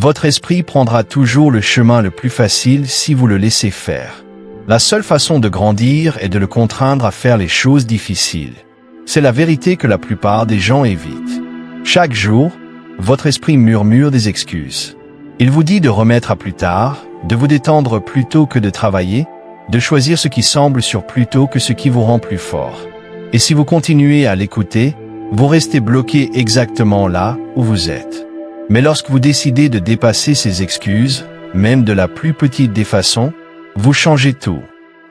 Votre esprit prendra toujours le chemin le plus facile si vous le laissez faire. La seule façon de grandir est de le contraindre à faire les choses difficiles. C'est la vérité que la plupart des gens évitent. Chaque jour, votre esprit murmure des excuses. Il vous dit de remettre à plus tard, de vous détendre plutôt que de travailler, de choisir ce qui semble sûr plutôt que ce qui vous rend plus fort. Et si vous continuez à l'écouter, vous restez bloqué exactement là où vous êtes. Mais lorsque vous décidez de dépasser ces excuses, même de la plus petite des façons, vous changez tout.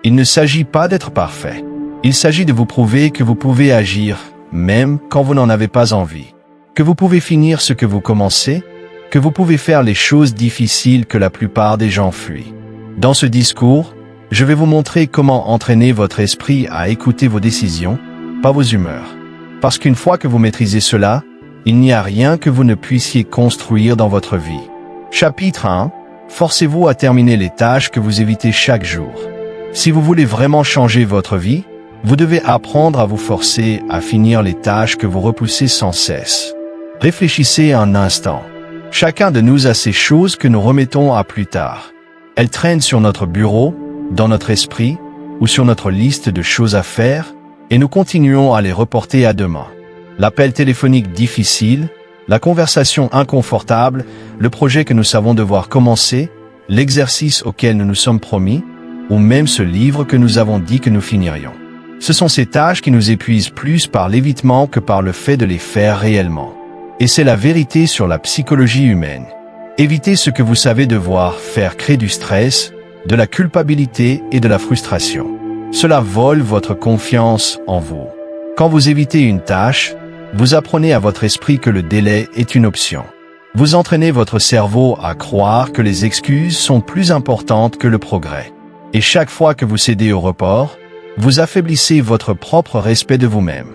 Il ne s'agit pas d'être parfait. Il s'agit de vous prouver que vous pouvez agir, même quand vous n'en avez pas envie. Que vous pouvez finir ce que vous commencez, que vous pouvez faire les choses difficiles que la plupart des gens fuient. Dans ce discours, je vais vous montrer comment entraîner votre esprit à écouter vos décisions, pas vos humeurs. Parce qu'une fois que vous maîtrisez cela, il n'y a rien que vous ne puissiez construire dans votre vie. Chapitre 1. Forcez-vous à terminer les tâches que vous évitez chaque jour. Si vous voulez vraiment changer votre vie, vous devez apprendre à vous forcer à finir les tâches que vous repoussez sans cesse. Réfléchissez un instant. Chacun de nous a ces choses que nous remettons à plus tard. Elles traînent sur notre bureau, dans notre esprit, ou sur notre liste de choses à faire, et nous continuons à les reporter à demain. L'appel téléphonique difficile, la conversation inconfortable, le projet que nous savons devoir commencer, l'exercice auquel nous nous sommes promis, ou même ce livre que nous avons dit que nous finirions. Ce sont ces tâches qui nous épuisent plus par l'évitement que par le fait de les faire réellement. Et c'est la vérité sur la psychologie humaine. Éviter ce que vous savez devoir faire crée du stress, de la culpabilité et de la frustration. Cela vole votre confiance en vous. Quand vous évitez une tâche, vous apprenez à votre esprit que le délai est une option. Vous entraînez votre cerveau à croire que les excuses sont plus importantes que le progrès. Et chaque fois que vous cédez au report, vous affaiblissez votre propre respect de vous-même.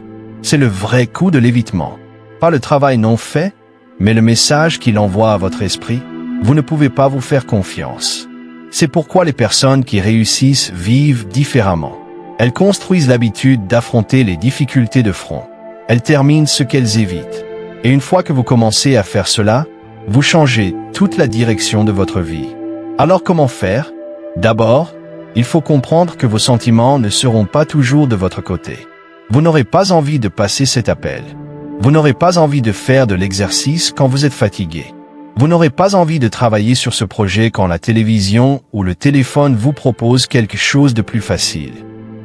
C'est le vrai coût de l'évitement. Pas le travail non fait, mais le message qu'il envoie à votre esprit, vous ne pouvez pas vous faire confiance. C'est pourquoi les personnes qui réussissent vivent différemment. Elles construisent l'habitude d'affronter les difficultés de front. Elles terminent ce qu'elles évitent. Et une fois que vous commencez à faire cela, vous changez toute la direction de votre vie. Alors comment faire? D'abord, il faut comprendre que vos sentiments ne seront pas toujours de votre côté. Vous n'aurez pas envie de passer cet appel. Vous n'aurez pas envie de faire de l'exercice quand vous êtes fatigué. Vous n'aurez pas envie de travailler sur ce projet quand la télévision ou le téléphone vous propose quelque chose de plus facile.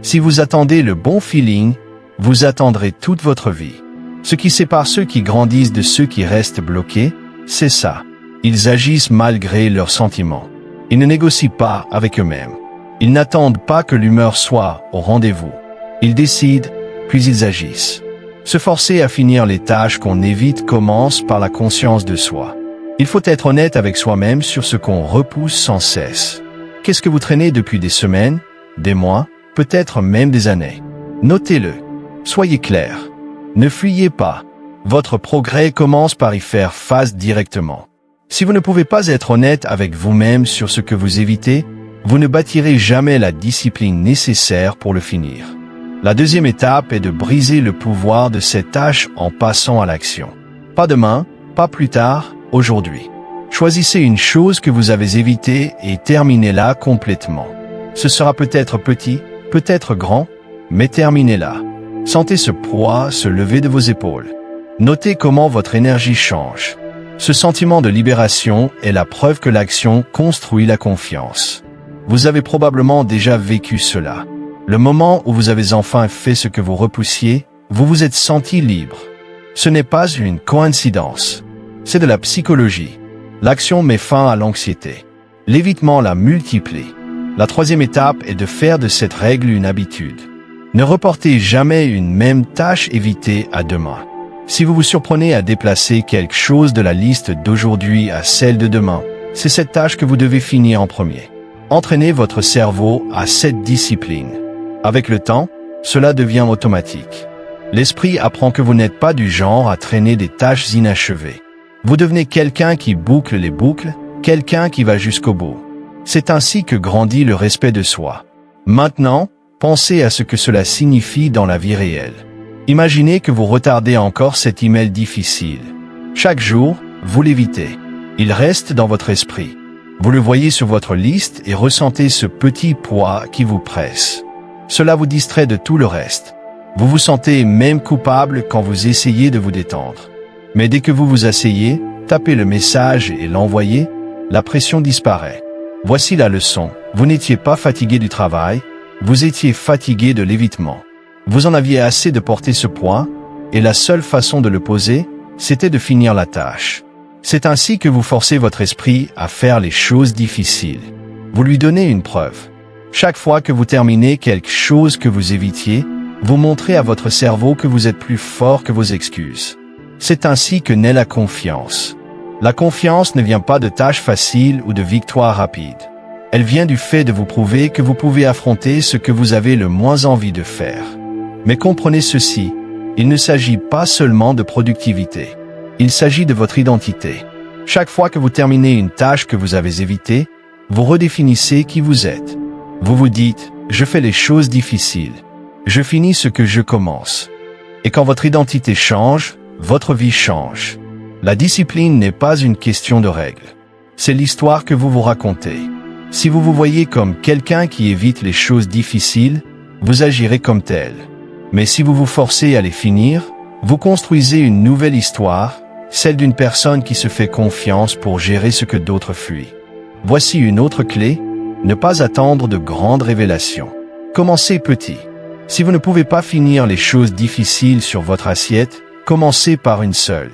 Si vous attendez le bon feeling, vous attendrez toute votre vie. Ce qui sépare ceux qui grandissent de ceux qui restent bloqués, c'est ça. Ils agissent malgré leurs sentiments. Ils ne négocient pas avec eux-mêmes. Ils n'attendent pas que l'humeur soit au rendez-vous. Ils décident, puis ils agissent. Se forcer à finir les tâches qu'on évite commence par la conscience de soi. Il faut être honnête avec soi-même sur ce qu'on repousse sans cesse. Qu'est-ce que vous traînez depuis des semaines, des mois, peut-être même des années? Notez-le. Soyez clair. Ne fuyez pas. Votre progrès commence par y faire face directement. Si vous ne pouvez pas être honnête avec vous-même sur ce que vous évitez, vous ne bâtirez jamais la discipline nécessaire pour le finir. La deuxième étape est de briser le pouvoir de cette tâche en passant à l'action. Pas demain, pas plus tard, aujourd'hui. Choisissez une chose que vous avez évitée et terminez-la complètement. Ce sera peut-être petit, peut-être grand, mais terminez-la. Sentez ce poids se lever de vos épaules. Notez comment votre énergie change. Ce sentiment de libération est la preuve que l'action construit la confiance. Vous avez probablement déjà vécu cela. Le moment où vous avez enfin fait ce que vous repoussiez, vous vous êtes senti libre. Ce n'est pas une coïncidence. C'est de la psychologie. L'action met fin à l'anxiété. L'évitement la multiplie. La troisième étape est de faire de cette règle une habitude. Ne reportez jamais une même tâche évitée à demain. Si vous vous surprenez à déplacer quelque chose de la liste d'aujourd'hui à celle de demain, c'est cette tâche que vous devez finir en premier. Entraînez votre cerveau à cette discipline. Avec le temps, cela devient automatique. L'esprit apprend que vous n'êtes pas du genre à traîner des tâches inachevées. Vous devenez quelqu'un qui boucle les boucles, quelqu'un qui va jusqu'au bout. C'est ainsi que grandit le respect de soi. Maintenant, pensez à ce que cela signifie dans la vie réelle. Imaginez que vous retardez encore cet email difficile. Chaque jour, vous l'évitez. Il reste dans votre esprit. Vous le voyez sur votre liste et ressentez ce petit poids qui vous presse. Cela vous distrait de tout le reste. Vous vous sentez même coupable quand vous essayez de vous détendre. Mais dès que vous vous asseyez, tapez le message et l'envoyez, la pression disparaît. Voici la leçon. Vous n'étiez pas fatigué du travail, vous étiez fatigué de l'évitement. Vous en aviez assez de porter ce poids, et la seule façon de le poser, c'était de finir la tâche. C'est ainsi que vous forcez votre esprit à faire les choses difficiles. Vous lui donnez une preuve. Chaque fois que vous terminez quelque chose que vous évitiez, vous montrez à votre cerveau que vous êtes plus fort que vos excuses. C'est ainsi que naît la confiance. La confiance ne vient pas de tâches faciles ou de victoires rapides. Elle vient du fait de vous prouver que vous pouvez affronter ce que vous avez le moins envie de faire. Mais comprenez ceci, il ne s'agit pas seulement de productivité. Il s'agit de votre identité. Chaque fois que vous terminez une tâche que vous avez évitée, vous redéfinissez qui vous êtes. Vous vous dites, je fais les choses difficiles. Je finis ce que je commence. Et quand votre identité change, votre vie change. La discipline n'est pas une question de règles. C'est l'histoire que vous vous racontez. Si vous vous voyez comme quelqu'un qui évite les choses difficiles, vous agirez comme tel. Mais si vous vous forcez à les finir, vous construisez une nouvelle histoire, celle d'une personne qui se fait confiance pour gérer ce que d'autres fuient. Voici une autre clé, ne pas attendre de grandes révélations. Commencez petit. Si vous ne pouvez pas finir les choses difficiles sur votre assiette, commencez par une seule.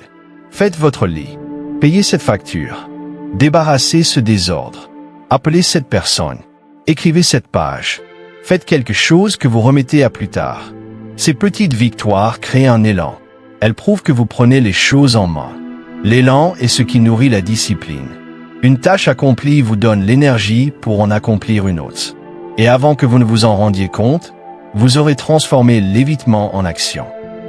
Faites votre lit. Payez cette facture. Débarrassez ce désordre. Appelez cette personne. Écrivez cette page. Faites quelque chose que vous remettez à plus tard. Ces petites victoires créent un élan. Elles prouvent que vous prenez les choses en main. L'élan est ce qui nourrit la discipline. Une tâche accomplie vous donne l'énergie pour en accomplir une autre. Et avant que vous ne vous en rendiez compte, vous aurez transformé l'évitement en action.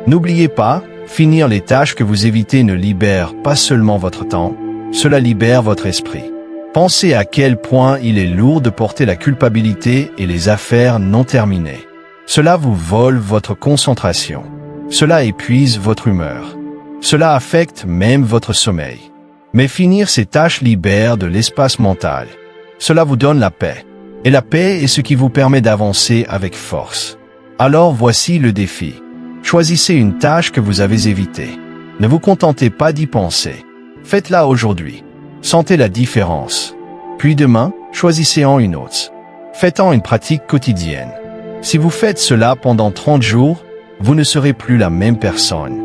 N'oubliez pas, finir les tâches que vous évitez ne libère pas seulement votre temps, cela libère votre esprit. Pensez à quel point il est lourd de porter la culpabilité et les affaires non terminées. Cela vous vole votre concentration. Cela épuise votre humeur. Cela affecte même votre sommeil. Mais finir ces tâches libère de l'espace mental. Cela vous donne la paix. Et la paix est ce qui vous permet d'avancer avec force. Alors voici le défi. Choisissez une tâche que vous avez évitée. Ne vous contentez pas d'y penser. Faites-la aujourd'hui. Sentez la différence. Puis demain, choisissez-en une autre. Faites-en une pratique quotidienne. Si vous faites cela pendant 30 jours, vous ne serez plus la même personne.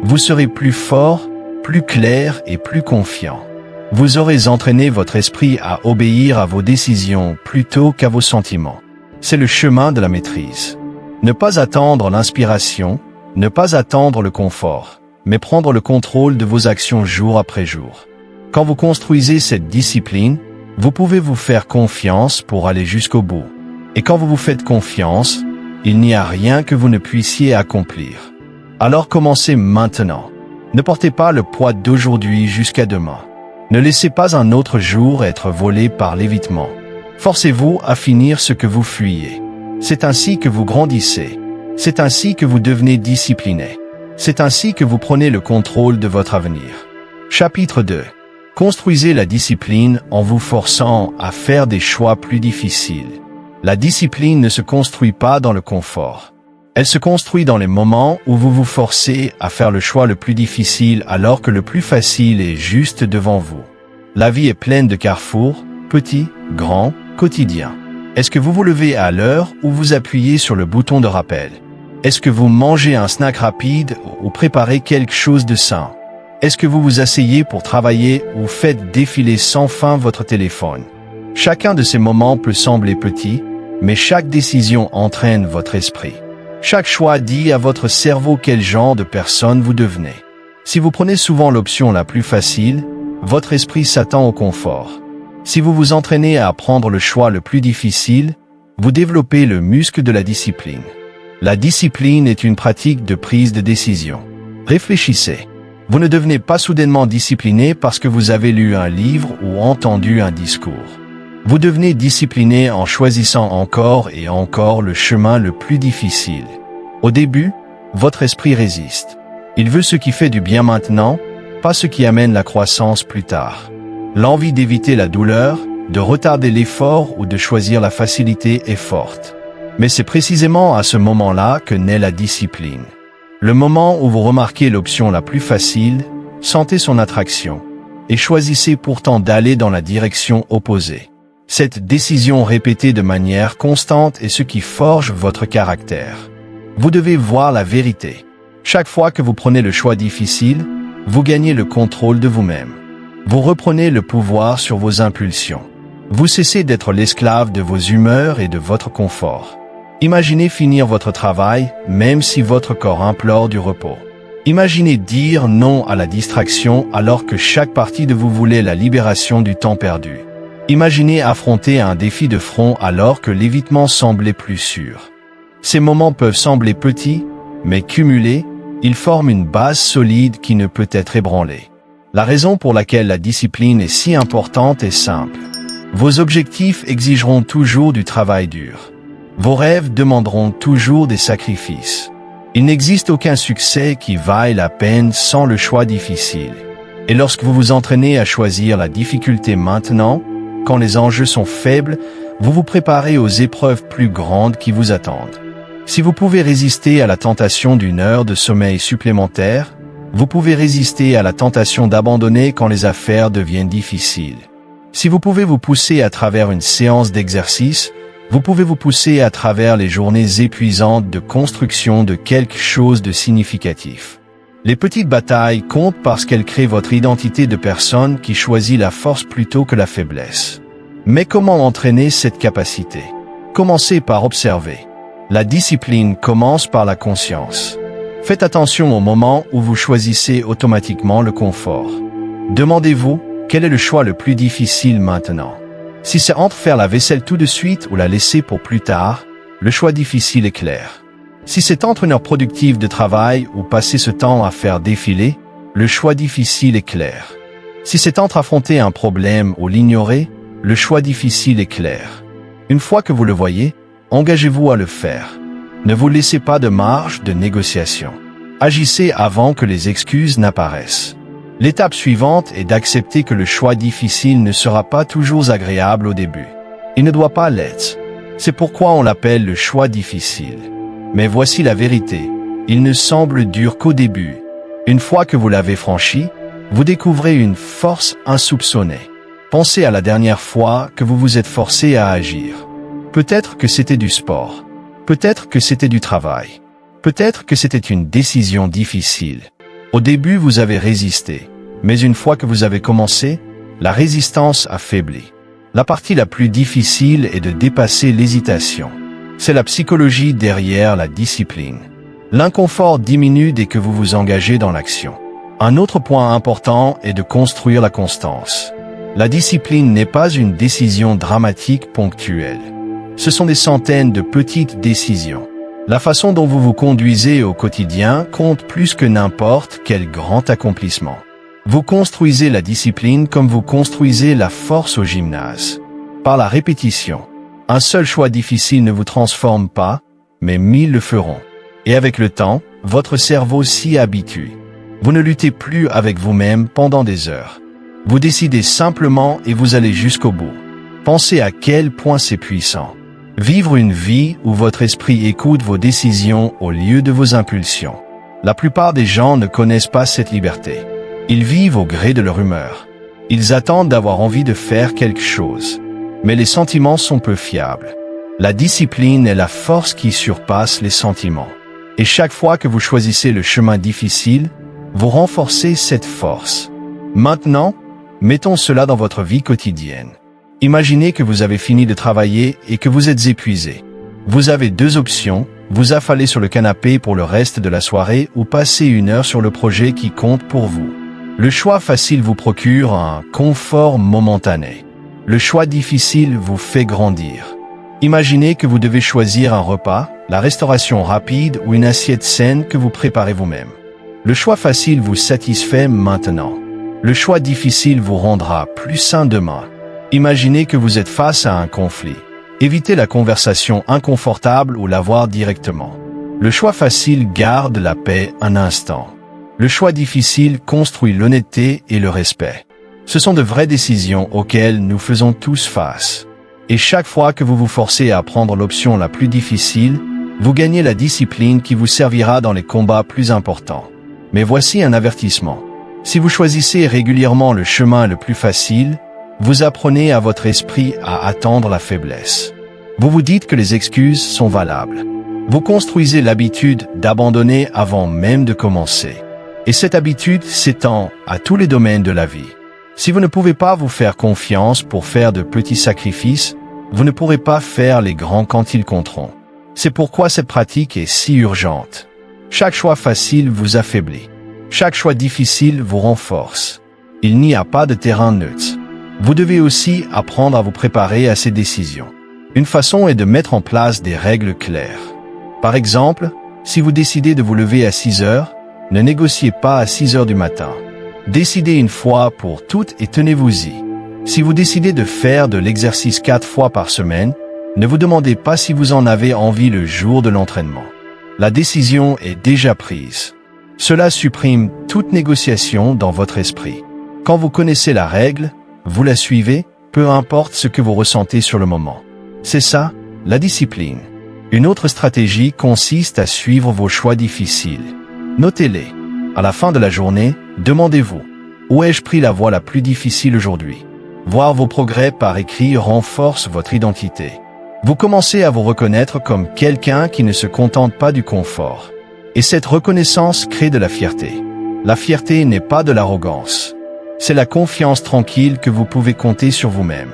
Vous serez plus fort, plus clair et plus confiant. Vous aurez entraîné votre esprit à obéir à vos décisions plutôt qu'à vos sentiments. C'est le chemin de la maîtrise. Ne pas attendre l'inspiration, ne pas attendre le confort, mais prendre le contrôle de vos actions jour après jour. Quand vous construisez cette discipline, vous pouvez vous faire confiance pour aller jusqu'au bout. Et quand vous vous faites confiance, il n'y a rien que vous ne puissiez accomplir. Alors commencez maintenant. Ne portez pas le poids d'aujourd'hui jusqu'à demain. Ne laissez pas un autre jour être volé par l'évitement. Forcez-vous à finir ce que vous fuyez. C'est ainsi que vous grandissez. C'est ainsi que vous devenez discipliné. C'est ainsi que vous prenez le contrôle de votre avenir. Chapitre 2. Construisez la discipline en vous forçant à faire des choix plus difficiles. La discipline ne se construit pas dans le confort. Elle se construit dans les moments où vous vous forcez à faire le choix le plus difficile alors que le plus facile est juste devant vous. La vie est pleine de carrefours, petits, grands, quotidiens. Est-ce que vous vous levez à l'heure ou vous appuyez sur le bouton de rappel? Est-ce que vous mangez un snack rapide ou préparez quelque chose de sain? Est-ce que vous vous asseyez pour travailler ou faites défiler sans fin votre téléphone? Chacun de ces moments peut sembler petit, mais chaque décision entraîne votre esprit. Chaque choix dit à votre cerveau quel genre de personne vous devenez. Si vous prenez souvent l'option la plus facile, votre esprit s'attend au confort. Si vous vous entraînez à prendre le choix le plus difficile, vous développez le muscle de la discipline. La discipline est une pratique de prise de décision. Réfléchissez. Vous ne devenez pas soudainement discipliné parce que vous avez lu un livre ou entendu un discours. Vous devenez discipliné en choisissant encore et encore le chemin le plus difficile. Au début, votre esprit résiste. Il veut ce qui fait du bien maintenant, pas ce qui amène la croissance plus tard. L'envie d'éviter la douleur, de retarder l'effort ou de choisir la facilité est forte. Mais c'est précisément à ce moment-là que naît la discipline. Le moment où vous remarquez l'option la plus facile, sentez son attraction, et choisissez pourtant d'aller dans la direction opposée. Cette décision répétée de manière constante est ce qui forge votre caractère. Vous devez voir la vérité. Chaque fois que vous prenez le choix difficile, vous gagnez le contrôle de vous-même. Vous reprenez le pouvoir sur vos impulsions. Vous cessez d'être l'esclave de vos humeurs et de votre confort. Imaginez finir votre travail, même si votre corps implore du repos. Imaginez dire non à la distraction alors que chaque partie de vous voulait la libération du temps perdu. Imaginez affronter un défi de front alors que l'évitement semblait plus sûr. Ces moments peuvent sembler petits, mais cumulés, ils forment une base solide qui ne peut être ébranlée. La raison pour laquelle la discipline est si importante est simple. Vos objectifs exigeront toujours du travail dur. Vos rêves demanderont toujours des sacrifices. Il n'existe aucun succès qui vaille la peine sans le choix difficile. Et lorsque vous vous entraînez à choisir la difficulté maintenant, quand les enjeux sont faibles, vous vous préparez aux épreuves plus grandes qui vous attendent. Si vous pouvez résister à la tentation d'une heure de sommeil supplémentaire, vous pouvez résister à la tentation d'abandonner quand les affaires deviennent difficiles. Si vous pouvez vous pousser à travers une séance d'exercice, vous pouvez vous pousser à travers les journées épuisantes de construction de quelque chose de significatif. Les petites batailles comptent parce qu'elles créent votre identité de personne qui choisit la force plutôt que la faiblesse. Mais comment entraîner cette capacité? Commencez par observer. La discipline commence par la conscience. Faites attention au moment où vous choisissez automatiquement le confort. Demandez-vous, quel est le choix le plus difficile maintenant? Si c'est entre faire la vaisselle tout de suite ou la laisser pour plus tard, le choix difficile est clair. Si c'est entre une heure productive de travail ou passer ce temps à faire défiler, le choix difficile est clair. Si c'est entre affronter un problème ou l'ignorer, le choix difficile est clair. Une fois que vous le voyez, engagez-vous à le faire. Ne vous laissez pas de marge de négociation. Agissez avant que les excuses n'apparaissent. L'étape suivante est d'accepter que le choix difficile ne sera pas toujours agréable au début. Il ne doit pas l'être. C'est pourquoi on l'appelle le choix difficile. Mais voici la vérité. Il ne semble dur qu'au début. Une fois que vous l'avez franchi, vous découvrez une force insoupçonnée. Pensez à la dernière fois que vous vous êtes forcé à agir. Peut-être que c'était du sport. Peut-être que c'était du travail. Peut-être que c'était une décision difficile. Au début, vous avez résisté. Mais une fois que vous avez commencé, la résistance a faibli. La partie la plus difficile est de dépasser l'hésitation. C'est la psychologie derrière la discipline. L'inconfort diminue dès que vous vous engagez dans l'action. Un autre point important est de construire la constance. La discipline n'est pas une décision dramatique ponctuelle. Ce sont des centaines de petites décisions. La façon dont vous vous conduisez au quotidien compte plus que n'importe quel grand accomplissement. Vous construisez la discipline comme vous construisez la force au gymnase. Par la répétition. Un seul choix difficile ne vous transforme pas, mais 1000 le feront. Et avec le temps, votre cerveau s'y habitue. Vous ne luttez plus avec vous-même pendant des heures. Vous décidez simplement et vous allez jusqu'au bout. Pensez à quel point c'est puissant. Vivre une vie où votre esprit écoute vos décisions au lieu de vos impulsions. La plupart des gens ne connaissent pas cette liberté. Ils vivent au gré de leur humeur. Ils attendent d'avoir envie de faire quelque chose. Mais les sentiments sont peu fiables. La discipline est la force qui surpasse les sentiments. Et chaque fois que vous choisissez le chemin difficile, vous renforcez cette force. Maintenant, mettons cela dans votre vie quotidienne. Imaginez que vous avez fini de travailler et que vous êtes épuisé. Vous avez deux options, vous affaler sur le canapé pour le reste de la soirée ou passer une heure sur le projet qui compte pour vous. Le choix facile vous procure un confort momentané. Le choix difficile vous fait grandir. Imaginez que vous devez choisir un repas, la restauration rapide ou une assiette saine que vous préparez vous-même. Le choix facile vous satisfait maintenant. Le choix difficile vous rendra plus sain demain. Imaginez que vous êtes face à un conflit. Évitez la conversation inconfortable ou la voir directement. Le choix facile garde la paix un instant. Le choix difficile construit l'honnêteté et le respect. Ce sont de vraies décisions auxquelles nous faisons tous face. Et chaque fois que vous vous forcez à prendre l'option la plus difficile, vous gagnez la discipline qui vous servira dans les combats plus importants. Mais voici un avertissement. Si vous choisissez régulièrement le chemin le plus facile, vous apprenez à votre esprit à attendre la faiblesse. Vous vous dites que les excuses sont valables. Vous construisez l'habitude d'abandonner avant même de commencer. Et cette habitude s'étend à tous les domaines de la vie. Si vous ne pouvez pas vous faire confiance pour faire de petits sacrifices, vous ne pourrez pas faire les grands quand ils compteront. C'est pourquoi cette pratique est si urgente. Chaque choix facile vous affaiblit. Chaque choix difficile vous renforce. Il n'y a pas de terrain neutre. Vous devez aussi apprendre à vous préparer à ces décisions. Une façon est de mettre en place des règles claires. Par exemple, si vous décidez de vous lever à 6 heures, ne négociez pas à 6 heures du matin. Décidez une fois pour toutes et tenez-vous-y. Si vous décidez de faire de l'exercice 4 fois par semaine, ne vous demandez pas si vous en avez envie le jour de l'entraînement. La décision est déjà prise. Cela supprime toute négociation dans votre esprit. Quand vous connaissez la règle, vous la suivez, peu importe ce que vous ressentez sur le moment. C'est ça, la discipline. Une autre stratégie consiste à suivre vos choix difficiles. Notez-les. À la fin de la journée, demandez-vous, où ai-je pris la voie la plus difficile aujourd'hui? Voir vos progrès par écrit renforce votre identité. Vous commencez à vous reconnaître comme quelqu'un qui ne se contente pas du confort. Et cette reconnaissance crée de la fierté. La fierté n'est pas de l'arrogance. C'est la confiance tranquille que vous pouvez compter sur vous-même.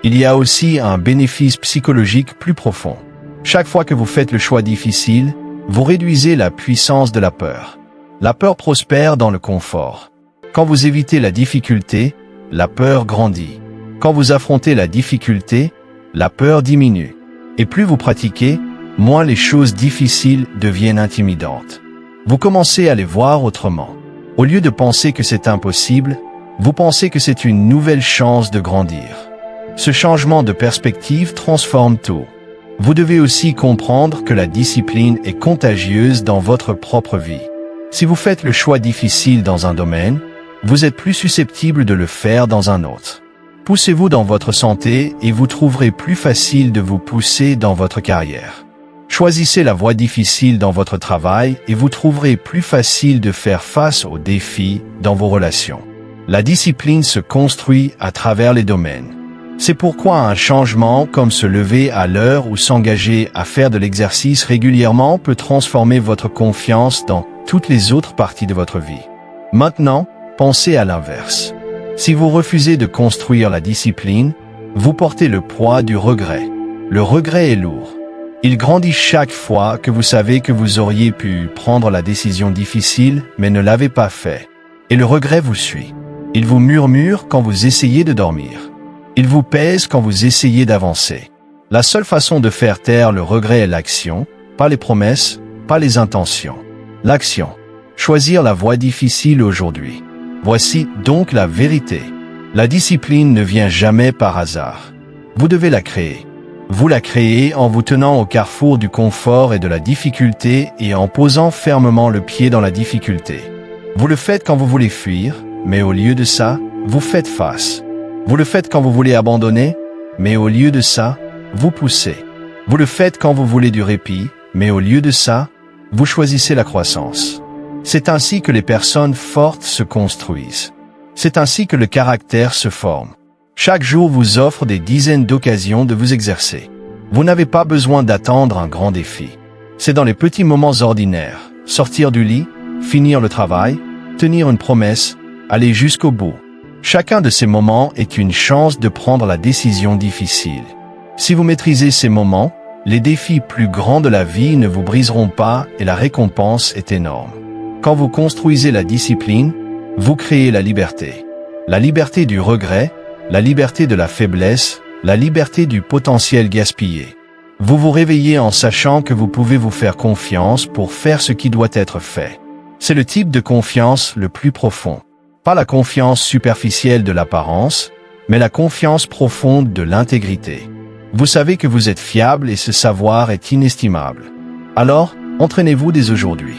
Il y a aussi un bénéfice psychologique plus profond. Chaque fois que vous faites le choix difficile, vous réduisez la puissance de la peur. La peur prospère dans le confort. Quand vous évitez la difficulté, la peur grandit. Quand vous affrontez la difficulté, la peur diminue. Et plus vous pratiquez, moins les choses difficiles deviennent intimidantes. Vous commencez à les voir autrement. Au lieu de penser que c'est impossible, vous pensez que c'est une nouvelle chance de grandir. Ce changement de perspective transforme tout. Vous devez aussi comprendre que la discipline est contagieuse dans votre propre vie. Si vous faites le choix difficile dans un domaine, vous êtes plus susceptible de le faire dans un autre. Poussez-vous dans votre santé et vous trouverez plus facile de vous pousser dans votre carrière. Choisissez la voie difficile dans votre travail et vous trouverez plus facile de faire face aux défis dans vos relations. La discipline se construit à travers les domaines. C'est pourquoi un changement comme se lever à l'heure ou s'engager à faire de l'exercice régulièrement peut transformer votre confiance dans toutes les autres parties de votre vie. Maintenant, pensez à l'inverse. Si vous refusez de construire la discipline, vous portez le poids du regret. Le regret est lourd. Il grandit chaque fois que vous savez que vous auriez pu prendre la décision difficile mais ne l'avez pas fait. Et le regret vous suit. Il vous murmure quand vous essayez de dormir. Il vous pèse quand vous essayez d'avancer. La seule façon de faire taire le regret est l'action, pas les promesses, pas les intentions. L'action. Choisir la voie difficile aujourd'hui. Voici donc la vérité. La discipline ne vient jamais par hasard. Vous devez la créer. Vous la créez en vous tenant au carrefour du confort et de la difficulté et en posant fermement le pied dans la difficulté. Vous le faites quand vous voulez fuir, mais au lieu de ça, vous faites face. Vous le faites quand vous voulez abandonner, mais au lieu de ça, vous poussez. Vous le faites quand vous voulez du répit, mais au lieu de ça, vous choisissez la croissance. C'est ainsi que les personnes fortes se construisent. C'est ainsi que le caractère se forme. Chaque jour vous offre des dizaines d'occasions de vous exercer. Vous n'avez pas besoin d'attendre un grand défi. C'est dans les petits moments ordinaires, sortir du lit, finir le travail, tenir une promesse, aller jusqu'au bout. Chacun de ces moments est une chance de prendre la décision difficile. Si vous maîtrisez ces moments, les défis plus grands de la vie ne vous briseront pas et la récompense est énorme. Quand vous construisez la discipline, vous créez la liberté. La liberté du regret, la liberté de la faiblesse, la liberté du potentiel gaspillé. Vous vous réveillez en sachant que vous pouvez vous faire confiance pour faire ce qui doit être fait. C'est le type de confiance le plus profond. Pas la confiance superficielle de l'apparence, mais la confiance profonde de l'intégrité. Vous savez que vous êtes fiable et ce savoir est inestimable. Alors, entraînez-vous dès aujourd'hui.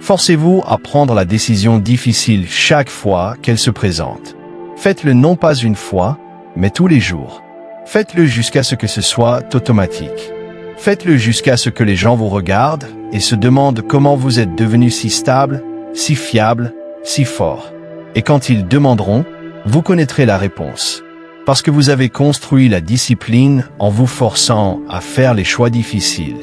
Forcez-vous à prendre la décision difficile chaque fois qu'elle se présente. Faites-le non pas une fois, mais tous les jours. Faites-le jusqu'à ce que ce soit automatique. Faites-le jusqu'à ce que les gens vous regardent et se demandent comment vous êtes devenu si stable, si fiable, si fort. Et quand ils demanderont, vous connaîtrez la réponse. Parce que vous avez construit la discipline en vous forçant à faire les choix difficiles.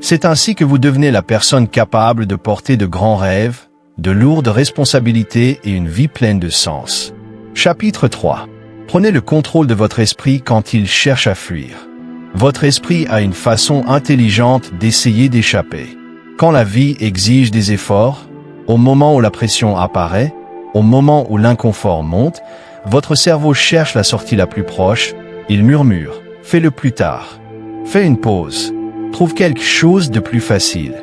C'est ainsi que vous devenez la personne capable de porter de grands rêves, de lourdes responsabilités et une vie pleine de sens. Chapitre 3. Prenez le contrôle de votre esprit quand il cherche à fuir. Votre esprit a une façon intelligente d'essayer d'échapper. Quand la vie exige des efforts, au moment où la pression apparaît, au moment où l'inconfort monte, votre cerveau cherche la sortie la plus proche, il murmure « fais-le plus tard ». Fais une pause. Trouve quelque chose de plus facile.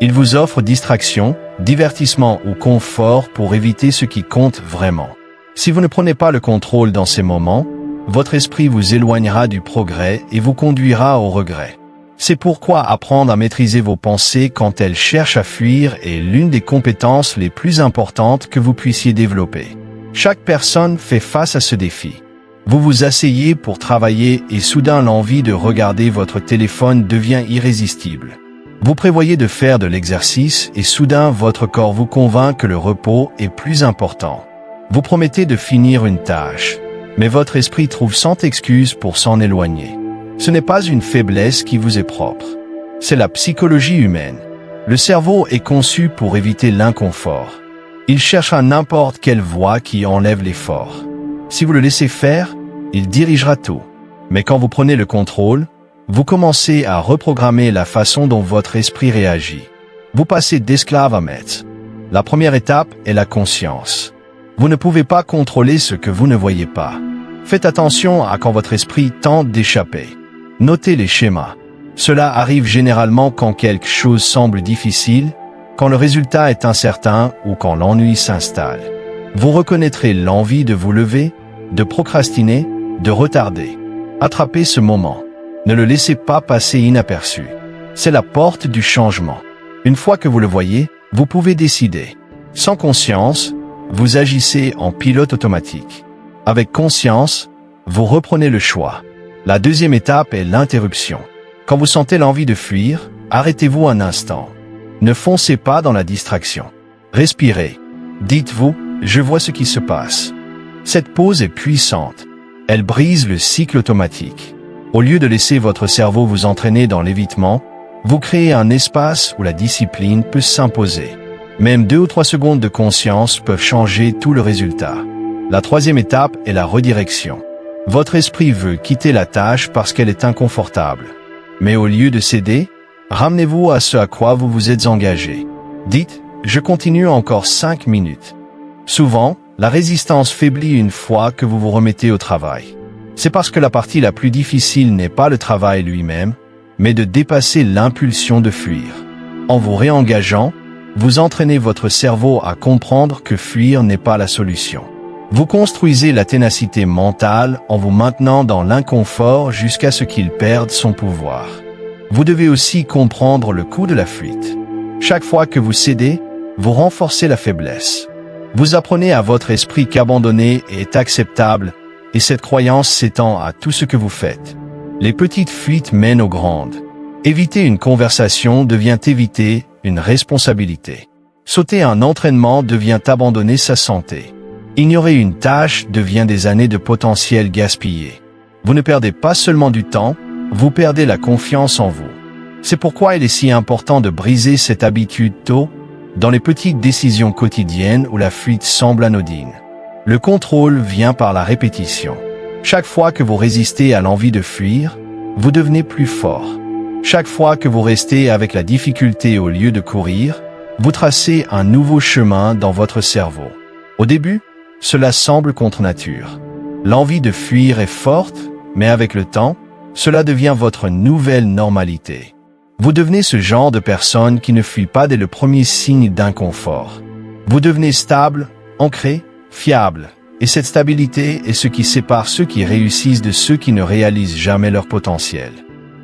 Il vous offre distraction, divertissement ou confort pour éviter ce qui compte vraiment. Si vous ne prenez pas le contrôle dans ces moments, votre esprit vous éloignera du progrès et vous conduira au regret. C'est pourquoi apprendre à maîtriser vos pensées quand elles cherchent à fuir est l'une des compétences les plus importantes que vous puissiez développer. Chaque personne fait face à ce défi. Vous vous asseyez pour travailler et soudain l'envie de regarder votre téléphone devient irrésistible. Vous prévoyez de faire de l'exercice et soudain votre corps vous convainc que le repos est plus important. Vous promettez de finir une tâche, mais votre esprit trouve 100 excuses pour s'en éloigner. Ce n'est pas une faiblesse qui vous est propre. C'est la psychologie humaine. Le cerveau est conçu pour éviter l'inconfort. Il cherche à n'importe quelle voie qui enlève l'effort. Si vous le laissez faire, il dirigera tout. Mais quand vous prenez le contrôle, vous commencez à reprogrammer la façon dont votre esprit réagit. Vous passez d'esclave à maître. La première étape est la conscience. Vous ne pouvez pas contrôler ce que vous ne voyez pas. Faites attention à quand votre esprit tente d'échapper. Notez les schémas. Cela arrive généralement quand quelque chose semble difficile, quand le résultat est incertain ou quand l'ennui s'installe. Vous reconnaîtrez l'envie de vous lever, de procrastiner, de retarder. Attrapez ce moment. Ne le laissez pas passer inaperçu. C'est la porte du changement. Une fois que vous le voyez, vous pouvez décider. Sans conscience, vous agissez en pilote automatique. Avec conscience, vous reprenez le choix. La deuxième étape est l'interruption. Quand vous sentez l'envie de fuir, arrêtez-vous un instant. Ne foncez pas dans la distraction. Respirez. Dites-vous, je vois ce qui se passe. Cette pause est puissante. Elle brise le cycle automatique. Au lieu de laisser votre cerveau vous entraîner dans l'évitement, vous créez un espace où la discipline peut s'imposer. Même 2 ou 3 secondes de conscience peuvent changer tout le résultat. La troisième étape est la redirection. Votre esprit veut quitter la tâche parce qu'elle est inconfortable. Mais au lieu de céder, ramenez-vous à ce à quoi vous vous êtes engagé. Dites, je continue encore 5 minutes. Souvent, la résistance faiblit une fois que vous vous remettez au travail. C'est parce que la partie la plus difficile n'est pas le travail lui-même, mais de dépasser l'impulsion de fuir. En vous réengageant, vous entraînez votre cerveau à comprendre que fuir n'est pas la solution. Vous construisez la ténacité mentale en vous maintenant dans l'inconfort jusqu'à ce qu'il perde son pouvoir. Vous devez aussi comprendre le coût de la fuite. Chaque fois que vous cédez, vous renforcez la faiblesse. Vous apprenez à votre esprit qu'abandonner est acceptable, et cette croyance s'étend à tout ce que vous faites. Les petites fuites mènent aux grandes. Éviter une conversation devient éviter une responsabilité. Sauter un entraînement devient abandonner sa santé. Ignorer une tâche devient des années de potentiel gaspillé. Vous ne perdez pas seulement du temps, vous perdez la confiance en vous. C'est pourquoi il est si important de briser cette habitude tôt, dans les petites décisions quotidiennes où la fuite semble anodine. Le contrôle vient par la répétition. Chaque fois que vous résistez à l'envie de fuir, vous devenez plus fort. Chaque fois que vous restez avec la difficulté au lieu de courir, vous tracez un nouveau chemin dans votre cerveau. Au début, cela semble contre nature. L'envie de fuir est forte, mais avec le temps, cela devient votre nouvelle normalité. Vous devenez ce genre de personne qui ne fuit pas dès le premier signe d'inconfort. Vous devenez stable, ancré, fiable, et cette stabilité est ce qui sépare ceux qui réussissent de ceux qui ne réalisent jamais leur potentiel.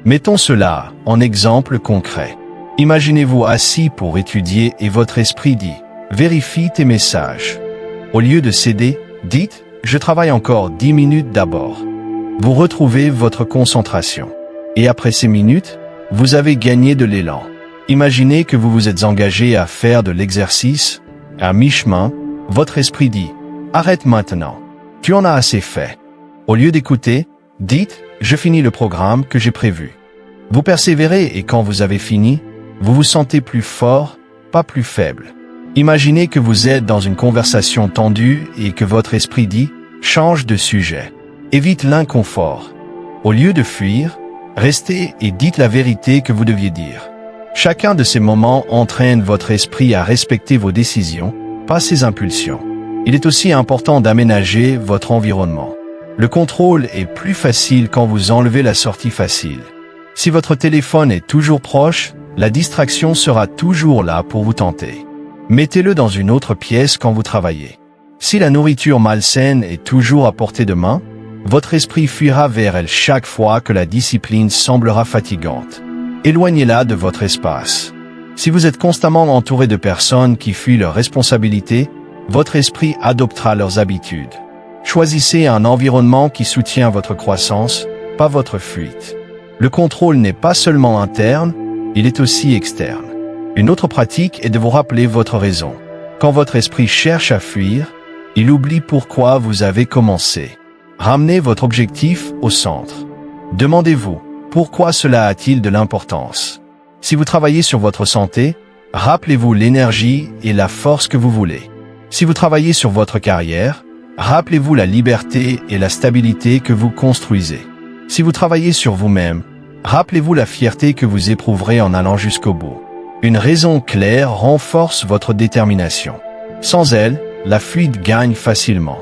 Mettons cela en exemple concret. Imaginez-vous assis pour étudier et votre esprit dit « Vérifie tes messages ». Au lieu de céder, dites « je travaille encore 10 minutes d'abord. Vous retrouvez votre concentration. Et après ces minutes, vous avez gagné de l'élan. Imaginez que vous vous êtes engagé à faire de l'exercice. À mi-chemin, votre esprit dit « Arrête maintenant. Tu en as assez fait. » Au lieu d'écouter, dites « Je finis le programme que j'ai prévu. » Vous persévérez et quand vous avez fini, vous vous sentez plus fort, pas plus faible. Imaginez que vous êtes dans une conversation tendue et que votre esprit dit « Change de sujet. Évite l'inconfort. » Au lieu de fuir, restez et dites la vérité que vous deviez dire. Chacun de ces moments entraîne votre esprit à respecter vos décisions, pas ses impulsions. Il est aussi important d'aménager votre environnement. Le contrôle est plus facile quand vous enlevez la sortie facile. Si votre téléphone est toujours proche, la distraction sera toujours là pour vous tenter. Mettez-le dans une autre pièce quand vous travaillez. Si la nourriture malsaine est toujours à portée de main, votre esprit fuira vers elle chaque fois que la discipline semblera fatigante. Éloignez-la de votre espace. Si vous êtes constamment entouré de personnes qui fuient leurs responsabilités, votre esprit adoptera leurs habitudes. Choisissez un environnement qui soutient votre croissance, pas votre fuite. Le contrôle n'est pas seulement interne, il est aussi externe. Une autre pratique est de vous rappeler votre raison. Quand votre esprit cherche à fuir, il oublie pourquoi vous avez commencé. Ramenez votre objectif au centre. Demandez-vous, pourquoi cela a-t-il de l'importance? Si vous travaillez sur votre santé, rappelez-vous l'énergie et la force que vous voulez. Si vous travaillez sur votre carrière, rappelez-vous la liberté et la stabilité que vous construisez. Si vous travaillez sur vous-même, rappelez-vous la fierté que vous éprouverez en allant jusqu'au bout. Une raison claire renforce votre détermination. Sans elle, la fuite gagne facilement.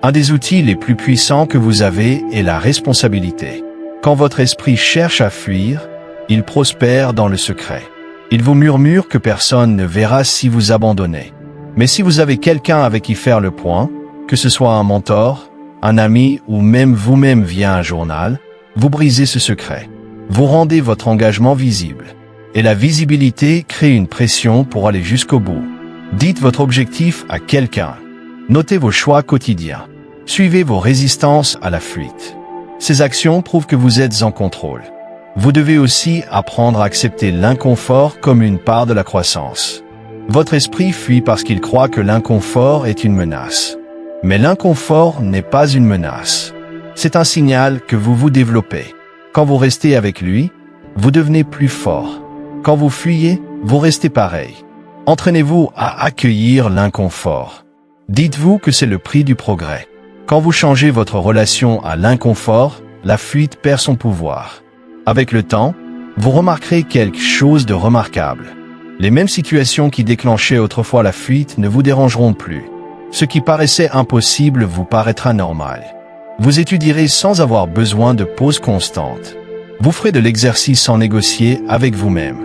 Un des outils les plus puissants que vous avez est la responsabilité. Quand votre esprit cherche à fuir, il prospère dans le secret. Il vous murmure que personne ne verra si vous abandonnez. Mais si vous avez quelqu'un avec qui faire le point, que ce soit un mentor, un ami ou même vous-même via un journal, vous brisez ce secret. Vous rendez votre engagement visible. Et la visibilité crée une pression pour aller jusqu'au bout. Dites votre objectif à quelqu'un. Notez vos choix quotidiens. Suivez vos résistances à la fuite. Ces actions prouvent que vous êtes en contrôle. Vous devez aussi apprendre à accepter l'inconfort comme une part de la croissance. Votre esprit fuit parce qu'il croit que l'inconfort est une menace. Mais l'inconfort n'est pas une menace. C'est un signal que vous vous développez. Quand vous restez avec lui, vous devenez plus fort. Quand vous fuyez, vous restez pareil. Entraînez-vous à accueillir l'inconfort. Dites-vous que c'est le prix du progrès. Quand vous changez votre relation à l'inconfort, la fuite perd son pouvoir. Avec le temps, vous remarquerez quelque chose de remarquable. Les mêmes situations qui déclenchaient autrefois la fuite ne vous dérangeront plus. Ce qui paraissait impossible vous paraîtra normal. Vous étudierez sans avoir besoin de pauses constantes. Vous ferez de l'exercice sans négocier avec vous-même.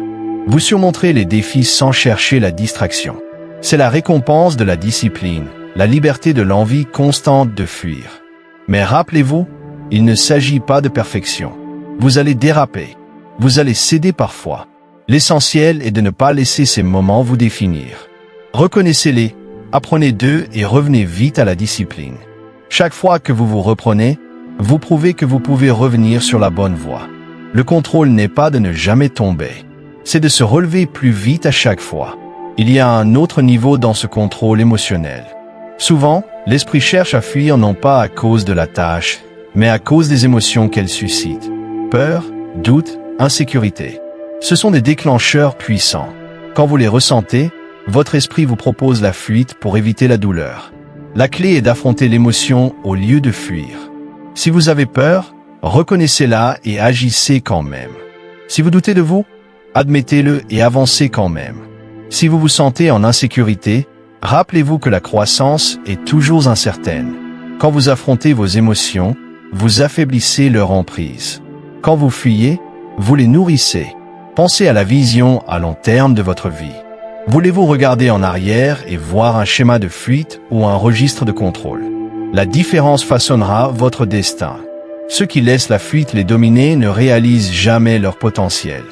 Vous surmonterez les défis sans chercher la distraction. C'est la récompense de la discipline, la liberté de l'envie constante de fuir. Mais rappelez-vous, il ne s'agit pas de perfection. Vous allez déraper. Vous allez céder parfois. L'essentiel est de ne pas laisser ces moments vous définir. Reconnaissez-les, apprenez d'eux et revenez vite à la discipline. Chaque fois que vous vous reprenez, vous prouvez que vous pouvez revenir sur la bonne voie. Le contrôle n'est pas de ne jamais tomber. C'est de se relever plus vite à chaque fois. Il y a un autre niveau dans ce contrôle émotionnel. Souvent, l'esprit cherche à fuir non pas à cause de la tâche, mais à cause des émotions qu'elle suscite. Peur, doute, insécurité. Ce sont des déclencheurs puissants. Quand vous les ressentez, votre esprit vous propose la fuite pour éviter la douleur. La clé est d'affronter l'émotion au lieu de fuir. Si vous avez peur, reconnaissez-la et agissez quand même. Si vous doutez de vous, admettez-le et avancez quand même. Si vous vous sentez en insécurité, rappelez-vous que la croissance est toujours incertaine. Quand vous affrontez vos émotions, vous affaiblissez leur emprise. Quand vous fuyez, vous les nourrissez. Pensez à la vision à long terme de votre vie. Voulez-vous regarder en arrière et voir un schéma de fuite ou un registre de contrôle? La différence façonnera votre destin. Ceux qui laissent la fuite les dominer ne réalisent jamais leur potentiel.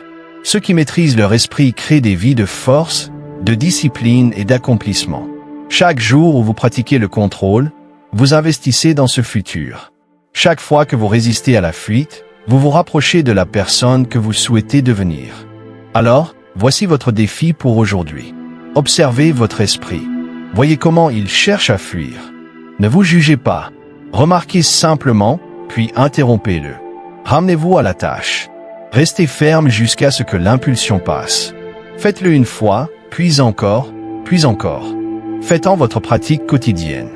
Ceux qui maîtrisent leur esprit créent des vies de force, de discipline et d'accomplissement. Chaque jour où vous pratiquez le contrôle, vous investissez dans ce futur. Chaque fois que vous résistez à la fuite, vous vous rapprochez de la personne que vous souhaitez devenir. Alors, voici votre défi pour aujourd'hui. Observez votre esprit. Voyez comment il cherche à fuir. Ne vous jugez pas. Remarquez simplement, puis interrompez-le. Ramenez-vous à la tâche. Restez ferme jusqu'à ce que l'impulsion passe. Faites-le une fois, puis encore, puis encore. Faites-en votre pratique quotidienne.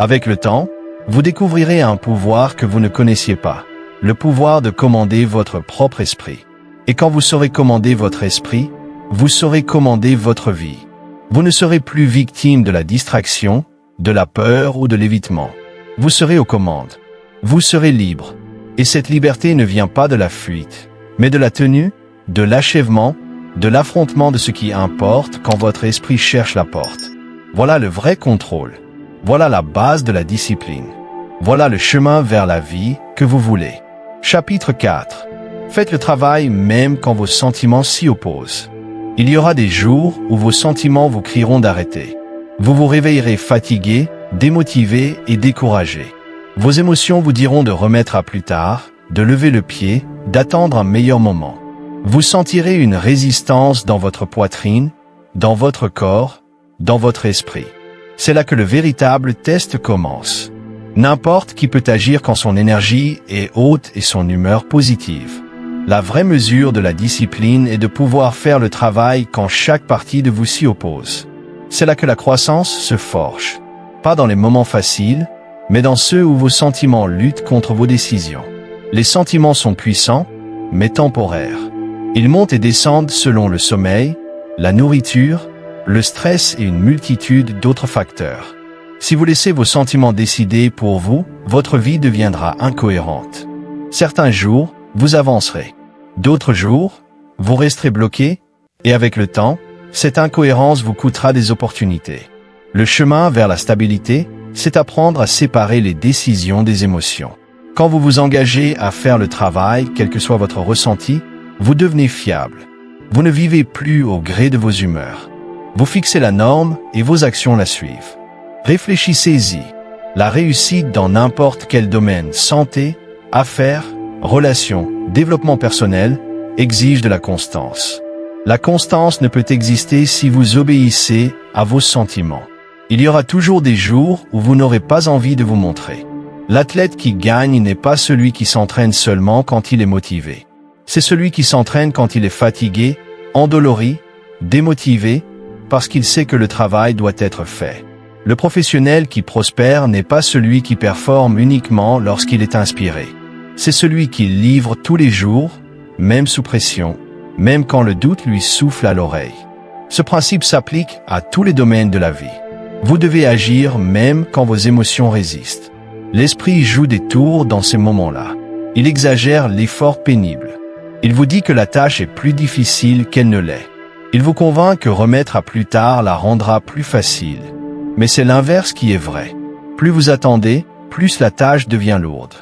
Avec le temps, vous découvrirez un pouvoir que vous ne connaissiez pas. Le pouvoir de commander votre propre esprit. Et quand vous saurez commander votre esprit, vous saurez commander votre vie. Vous ne serez plus victime de la distraction, de la peur ou de l'évitement. Vous serez aux commandes. Vous serez libre. Et cette liberté ne vient pas de la fuite, mais de la tenue, de l'achèvement, de l'affrontement de ce qui importe quand votre esprit cherche la porte. Voilà le vrai contrôle. Voilà la base de la discipline. Voilà le chemin vers la vie que vous voulez. Chapitre 4. Faites le travail même quand vos sentiments s'y opposent. Il y aura des jours où vos sentiments vous crieront d'arrêter. Vous vous réveillerez fatigué, démotivé et découragé. Vos émotions vous diront de remettre à plus tard, de lever le pied, d'attendre un meilleur moment. Vous sentirez une résistance dans votre poitrine, dans votre corps, dans votre esprit. C'est là que le véritable test commence. N'importe qui peut agir quand son énergie est haute et son humeur positive. La vraie mesure de la discipline est de pouvoir faire le travail quand chaque partie de vous s'y oppose. C'est là que la croissance se forge. Pas dans les moments faciles, mais dans ceux où vos sentiments luttent contre vos décisions. Les sentiments sont puissants, mais temporaires. Ils montent et descendent selon le sommeil, la nourriture, le stress et une multitude d'autres facteurs. Si vous laissez vos sentiments décider pour vous, votre vie deviendra incohérente. Certains jours, vous avancerez. D'autres jours, vous resterez bloqué, et avec le temps, cette incohérence vous coûtera des opportunités. Le chemin vers la stabilité, c'est apprendre à séparer les décisions des émotions. Quand vous vous engagez à faire le travail, quel que soit votre ressenti, vous devenez fiable. Vous ne vivez plus au gré de vos humeurs. Vous fixez la norme et vos actions la suivent. Réfléchissez-y. La réussite dans n'importe quel domaine, santé, affaires, relations, développement personnel, exige de la constance. La constance ne peut exister si vous obéissez à vos sentiments. Il y aura toujours des jours où vous n'aurez pas envie de vous montrer. L'athlète qui gagne n'est pas celui qui s'entraîne seulement quand il est motivé. C'est celui qui s'entraîne quand il est fatigué, endolori, démotivé, parce qu'il sait que le travail doit être fait. Le professionnel qui prospère n'est pas celui qui performe uniquement lorsqu'il est inspiré. C'est celui qui livre tous les jours, même sous pression, même quand le doute lui souffle à l'oreille. Ce principe s'applique à tous les domaines de la vie. Vous devez agir même quand vos émotions résistent. L'esprit joue des tours dans ces moments-là. Il exagère l'effort pénible. Il vous dit que la tâche est plus difficile qu'elle ne l'est. Il vous convainc que remettre à plus tard la rendra plus facile. Mais c'est l'inverse qui est vrai. Plus vous attendez, plus la tâche devient lourde.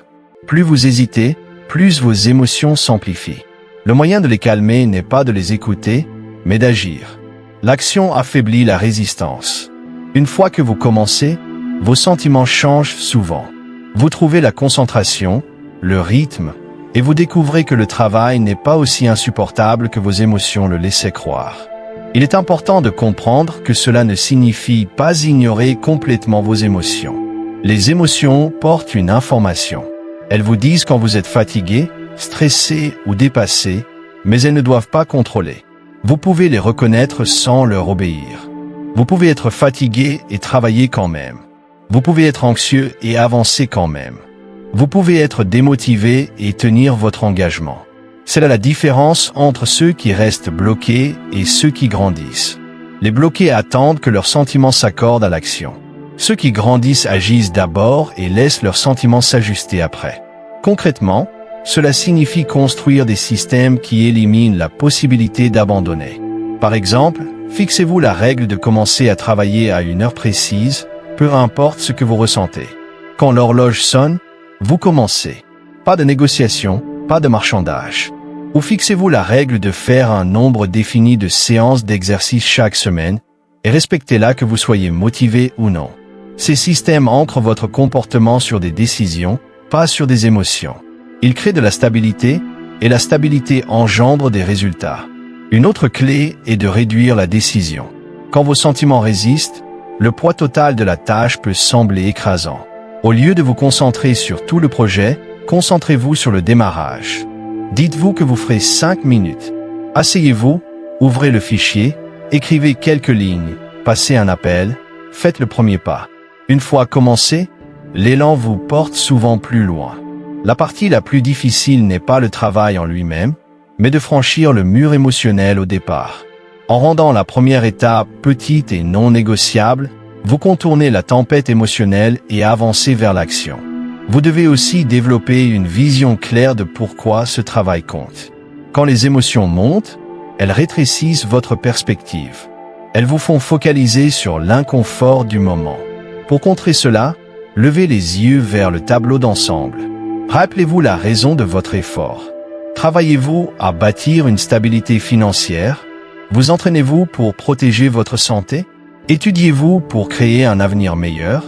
Plus vous hésitez, plus vos émotions s'amplifient. Le moyen de les calmer n'est pas de les écouter, mais d'agir. L'action affaiblit la résistance. Une fois que vous commencez, vos sentiments changent souvent. Vous trouvez la concentration, le rythme, et vous découvrez que le travail n'est pas aussi insupportable que vos émotions le laissaient croire. Il est important de comprendre que cela ne signifie pas ignorer complètement vos émotions. Les émotions portent une information. Elles vous disent quand vous êtes fatigué, stressé ou dépassé, mais elles ne doivent pas contrôler. Vous pouvez les reconnaître sans leur obéir. Vous pouvez être fatigué et travailler quand même. Vous pouvez être anxieux et avancer quand même. Vous pouvez être démotivé et tenir votre engagement. C'est là la différence entre ceux qui restent bloqués et ceux qui grandissent. Les bloqués attendent que leurs sentiments s'accordent à l'action. Ceux qui grandissent agissent d'abord et laissent leurs sentiments s'ajuster après. Concrètement, cela signifie construire des systèmes qui éliminent la possibilité d'abandonner. Par exemple, fixez-vous la règle de commencer à travailler à une heure précise, peu importe ce que vous ressentez. Quand l'horloge sonne, vous commencez. Pas de négociation, pas de marchandage. Ou fixez-vous la règle de faire un nombre défini de séances d'exercice chaque semaine, et respectez-la que vous soyez motivé ou non. Ces systèmes ancrent votre comportement sur des décisions, pas sur des émotions. Ils créent de la stabilité, et la stabilité engendre des résultats. Une autre clé est de réduire la décision. Quand vos sentiments résistent, le poids total de la tâche peut sembler écrasant. Au lieu de vous concentrer sur tout le projet, concentrez-vous sur le démarrage. Dites-vous que vous ferez 5 minutes. Asseyez-vous, ouvrez le fichier, écrivez quelques lignes, passez un appel, faites le premier pas. Une fois commencé, l'élan vous porte souvent plus loin. La partie la plus difficile n'est pas le travail en lui-même, mais de franchir le mur émotionnel au départ. En rendant la première étape petite et non négociable, vous contournez la tempête émotionnelle et avancez vers l'action. Vous devez aussi développer une vision claire de pourquoi ce travail compte. Quand les émotions montent, elles rétrécissent votre perspective. Elles vous font focaliser sur l'inconfort du moment. Pour contrer cela, levez les yeux vers le tableau d'ensemble. Rappelez-vous la raison de votre effort. Travaillez-vous à bâtir une stabilité financière? Vous entraînez-vous pour protéger votre santé? Étudiez-vous pour créer un avenir meilleur?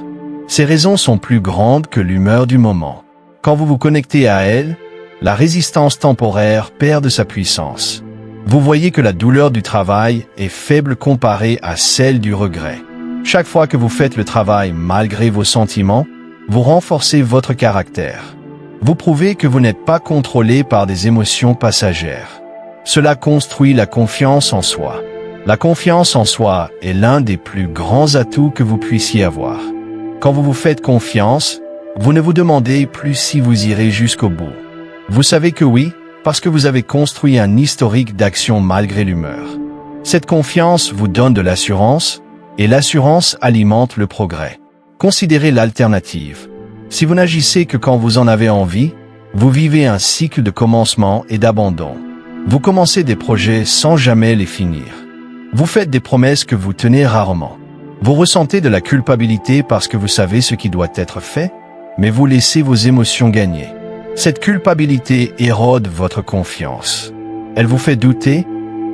Ces raisons sont plus grandes que l'humeur du moment. Quand vous vous connectez à elles, la résistance temporaire perd de sa puissance. Vous voyez que la douleur du travail est faible comparée à celle du regret. Chaque fois que vous faites le travail malgré vos sentiments, vous renforcez votre caractère. Vous prouvez que vous n'êtes pas contrôlé par des émotions passagères. Cela construit la confiance en soi. La confiance en soi est l'un des plus grands atouts que vous puissiez avoir. Quand vous vous faites confiance, vous ne vous demandez plus si vous irez jusqu'au bout. Vous savez que oui, parce que vous avez construit un historique d'action malgré l'humeur. Cette confiance vous donne de l'assurance, et l'assurance alimente le progrès. Considérez l'alternative. Si vous n'agissez que quand vous en avez envie, vous vivez un cycle de commencement et d'abandon. Vous commencez des projets sans jamais les finir. Vous faites des promesses que vous tenez rarement. Vous ressentez de la culpabilité parce que vous savez ce qui doit être fait, mais vous laissez vos émotions gagner. Cette culpabilité érode votre confiance. Elle vous fait douter,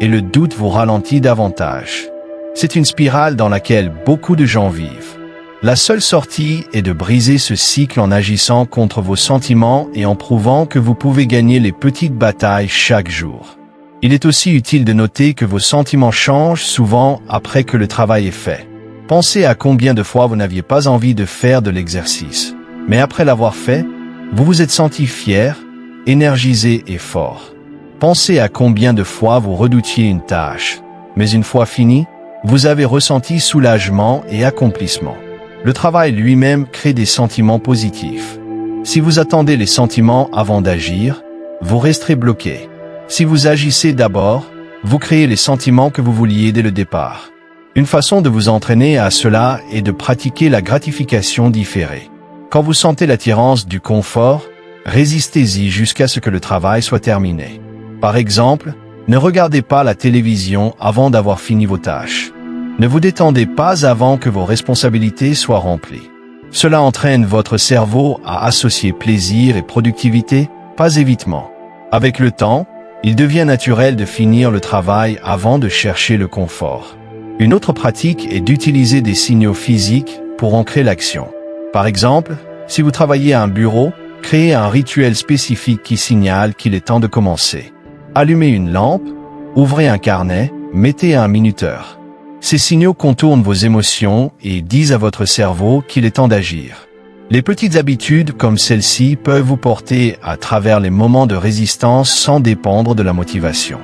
et le doute vous ralentit davantage. C'est une spirale dans laquelle beaucoup de gens vivent. La seule sortie est de briser ce cycle en agissant contre vos sentiments et en prouvant que vous pouvez gagner les petites batailles chaque jour. Il est aussi utile de noter que vos sentiments changent souvent après que le travail est fait. Pensez à combien de fois vous n'aviez pas envie de faire de l'exercice. Mais après l'avoir fait, vous vous êtes senti fier, énergisé et fort. Pensez à combien de fois vous redoutiez une tâche. Mais une fois finie, vous avez ressenti soulagement et accomplissement. Le travail lui-même crée des sentiments positifs. Si vous attendez les sentiments avant d'agir, vous resterez bloqué. Si vous agissez d'abord, vous créez les sentiments que vous vouliez dès le départ. Une façon de vous entraîner à cela est de pratiquer la gratification différée. Quand vous sentez l'attirance du confort, résistez-y jusqu'à ce que le travail soit terminé. Par exemple, ne regardez pas la télévision avant d'avoir fini vos tâches. Ne vous détendez pas avant que vos responsabilités soient remplies. Cela entraîne votre cerveau à associer plaisir et productivité, pas évitement. Avec le temps, il devient naturel de finir le travail avant de chercher le confort. Une autre pratique est d'utiliser des signaux physiques pour ancrer l'action. Par exemple, si vous travaillez à un bureau, créez un rituel spécifique qui signale qu'il est temps de commencer. Allumez une lampe, ouvrez un carnet, mettez un minuteur. Ces signaux contournent vos émotions et disent à votre cerveau qu'il est temps d'agir. Les petites habitudes comme celle-ci peuvent vous porter à travers les moments de résistance sans dépendre de la motivation.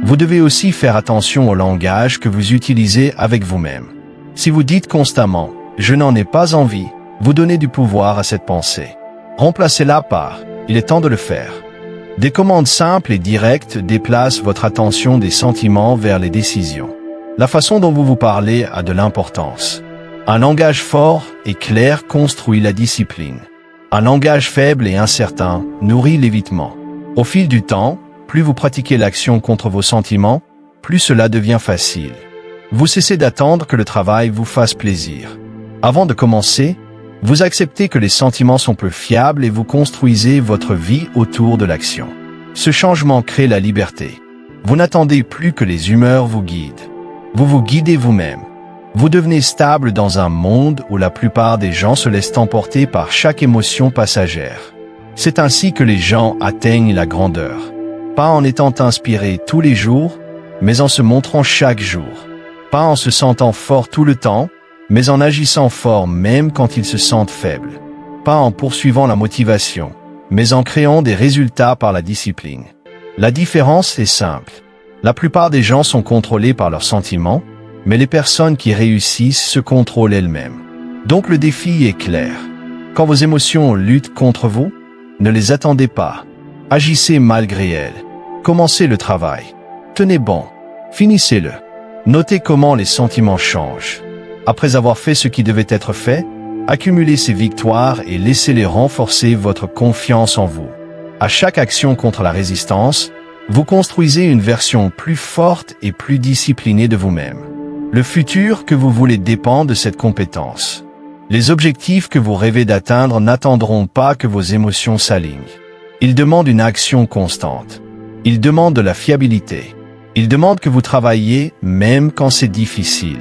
Vous devez aussi faire attention au langage que vous utilisez avec vous-même. Si vous dites constamment « je n'en ai pas envie », vous donnez du pouvoir à cette pensée. Remplacez-la par « il est temps de le faire ». Des commandes simples et directes déplacent votre attention des sentiments vers les décisions. La façon dont vous vous parlez a de l'importance. Un langage fort et clair construit la discipline. Un langage faible et incertain nourrit l'évitement. Au fil du temps, plus vous pratiquez l'action contre vos sentiments, plus cela devient facile. Vous cessez d'attendre que le travail vous fasse plaisir. Avant de commencer, vous acceptez que les sentiments sont peu fiables et vous construisez votre vie autour de l'action. Ce changement crée la liberté. Vous n'attendez plus que les humeurs vous guident. Vous vous guidez vous-même. Vous devenez stable dans un monde où la plupart des gens se laissent emporter par chaque émotion passagère. C'est ainsi que les gens atteignent la grandeur. Pas en étant inspirés tous les jours, mais en se montrant chaque jour. Pas en se sentant fort tout le temps, mais en agissant fort même quand ils se sentent faibles. Pas en poursuivant la motivation, mais en créant des résultats par la discipline. La différence est simple. La plupart des gens sont contrôlés par leurs sentiments, mais les personnes qui réussissent se contrôlent elles-mêmes. Donc le défi est clair. Quand vos émotions luttent contre vous, ne les attendez pas. Agissez malgré elles. Commencez le travail. Tenez bon. Finissez-le. Notez comment les sentiments changent. Après avoir fait ce qui devait être fait, accumulez ces victoires et laissez-les renforcer votre confiance en vous. À chaque action contre la résistance, vous construisez une version plus forte et plus disciplinée de vous-même. Le futur que vous voulez dépend de cette compétence. Les objectifs que vous rêvez d'atteindre n'attendront pas que vos émotions s'alignent. Ils demandent une action constante. Ils demandent de la fiabilité. Ils demandent que vous travailliez même quand c'est difficile.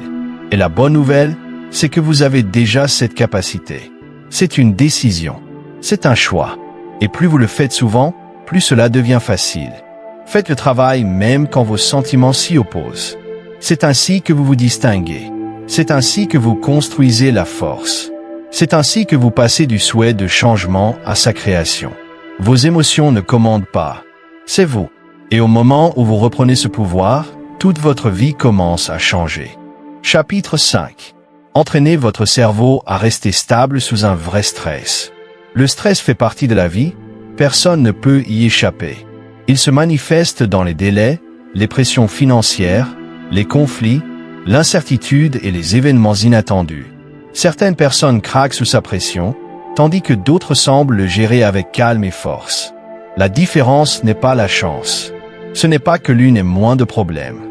Et la bonne nouvelle, c'est que vous avez déjà cette capacité. C'est une décision. C'est un choix. Et plus vous le faites souvent, plus cela devient facile. Faites le travail même quand vos sentiments s'y opposent. C'est ainsi que vous vous distinguez. C'est ainsi que vous construisez la force. C'est ainsi que vous passez du souhait de changement à sa création. Vos émotions ne commandent pas. C'est vous. Et au moment où vous reprenez ce pouvoir, toute votre vie commence à changer. Chapitre 5. Entraînez votre cerveau à rester stable sous un vrai stress. Le stress fait partie de la vie, personne ne peut y échapper. Il se manifeste dans les délais, les pressions financières, les conflits, l'incertitude et les événements inattendus. Certaines personnes craquent sous sa pression, tandis que d'autres semblent le gérer avec calme et force. La différence n'est pas la chance. Ce n'est pas que l'une ait moins de problèmes.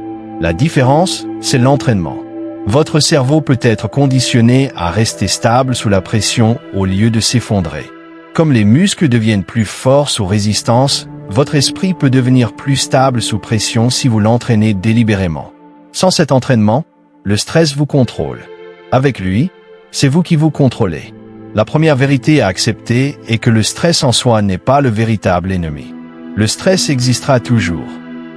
La différence, c'est l'entraînement. Votre cerveau peut être conditionné à rester stable sous la pression au lieu de s'effondrer. Comme les muscles deviennent plus forts sous résistance, votre esprit peut devenir plus stable sous pression si vous l'entraînez délibérément. Sans cet entraînement, le stress vous contrôle. Avec lui, c'est vous qui vous contrôlez. La première vérité à accepter est que le stress en soi n'est pas le véritable ennemi. Le stress existera toujours.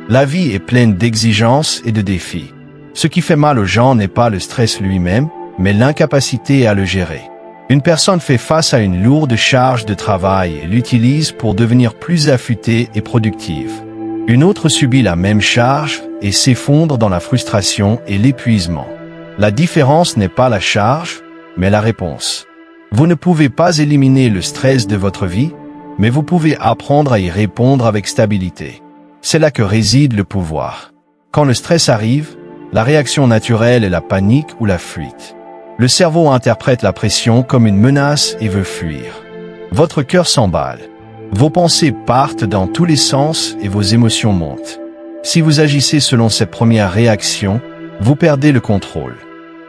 La vie est pleine d'exigences et de défis. Ce qui fait mal aux gens n'est pas le stress lui-même, mais l'incapacité à le gérer. Une personne fait face à une lourde charge de travail et l'utilise pour devenir plus affûtée et productive. Une autre subit la même charge et s'effondre dans la frustration et l'épuisement. La différence n'est pas la charge, mais la réponse. Vous ne pouvez pas éliminer le stress de votre vie, mais vous pouvez apprendre à y répondre avec stabilité. C'est là que réside le pouvoir. Quand le stress arrive, la réaction naturelle est la panique ou la fuite. Le cerveau interprète la pression comme une menace et veut fuir. Votre cœur s'emballe. Vos pensées partent dans tous les sens et vos émotions montent. Si vous agissez selon cette première réaction, vous perdez le contrôle.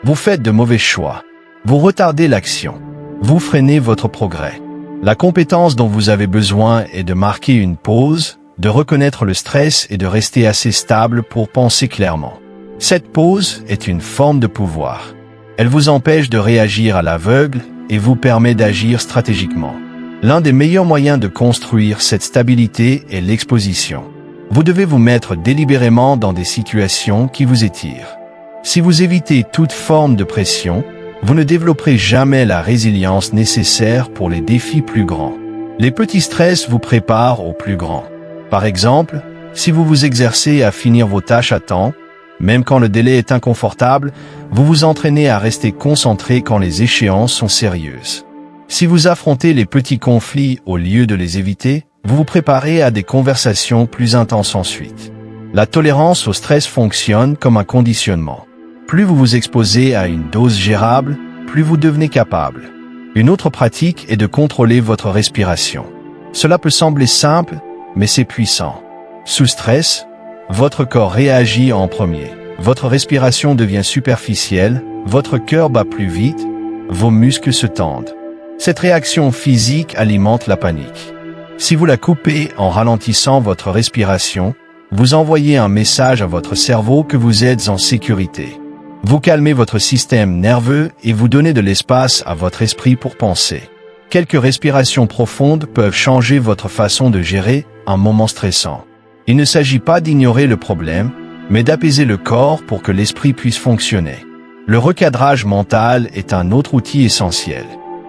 Vous faites de mauvais choix. Vous retardez l'action. Vous freinez votre progrès. La compétence dont vous avez besoin est de marquer une pause, de reconnaître le stress et de rester assez stable pour penser clairement. Cette pause est une forme de pouvoir. Elle vous empêche de réagir à l'aveugle et vous permet d'agir stratégiquement. L'un des meilleurs moyens de construire cette stabilité est l'exposition. Vous devez vous mettre délibérément dans des situations qui vous étirent. Si vous évitez toute forme de pression, vous ne développerez jamais la résilience nécessaire pour les défis plus grands. Les petits stress vous préparent aux plus grands. Par exemple, si vous vous exercez à finir vos tâches à temps, même quand le délai est inconfortable, vous vous entraînez à rester concentré quand les échéances sont sérieuses. Si vous affrontez les petits conflits au lieu de les éviter, vous vous préparez à des conversations plus intenses ensuite. La tolérance au stress fonctionne comme un conditionnement. Plus vous vous exposez à une dose gérable, plus vous devenez capable. Une autre pratique est de contrôler votre respiration. Cela peut sembler simple, mais c'est puissant. Sous stress, votre corps réagit en premier. Votre respiration devient superficielle, votre cœur bat plus vite, vos muscles se tendent. Cette réaction physique alimente la panique. Si vous la coupez en ralentissant votre respiration, vous envoyez un message à votre cerveau que vous êtes en sécurité. Vous calmez votre système nerveux et vous donnez de l'espace à votre esprit pour penser. Quelques respirations profondes peuvent changer votre façon de gérer un moment stressant. Il ne s'agit pas d'ignorer le problème, mais d'apaiser le corps pour que l'esprit puisse fonctionner. Le recadrage mental est un autre outil essentiel.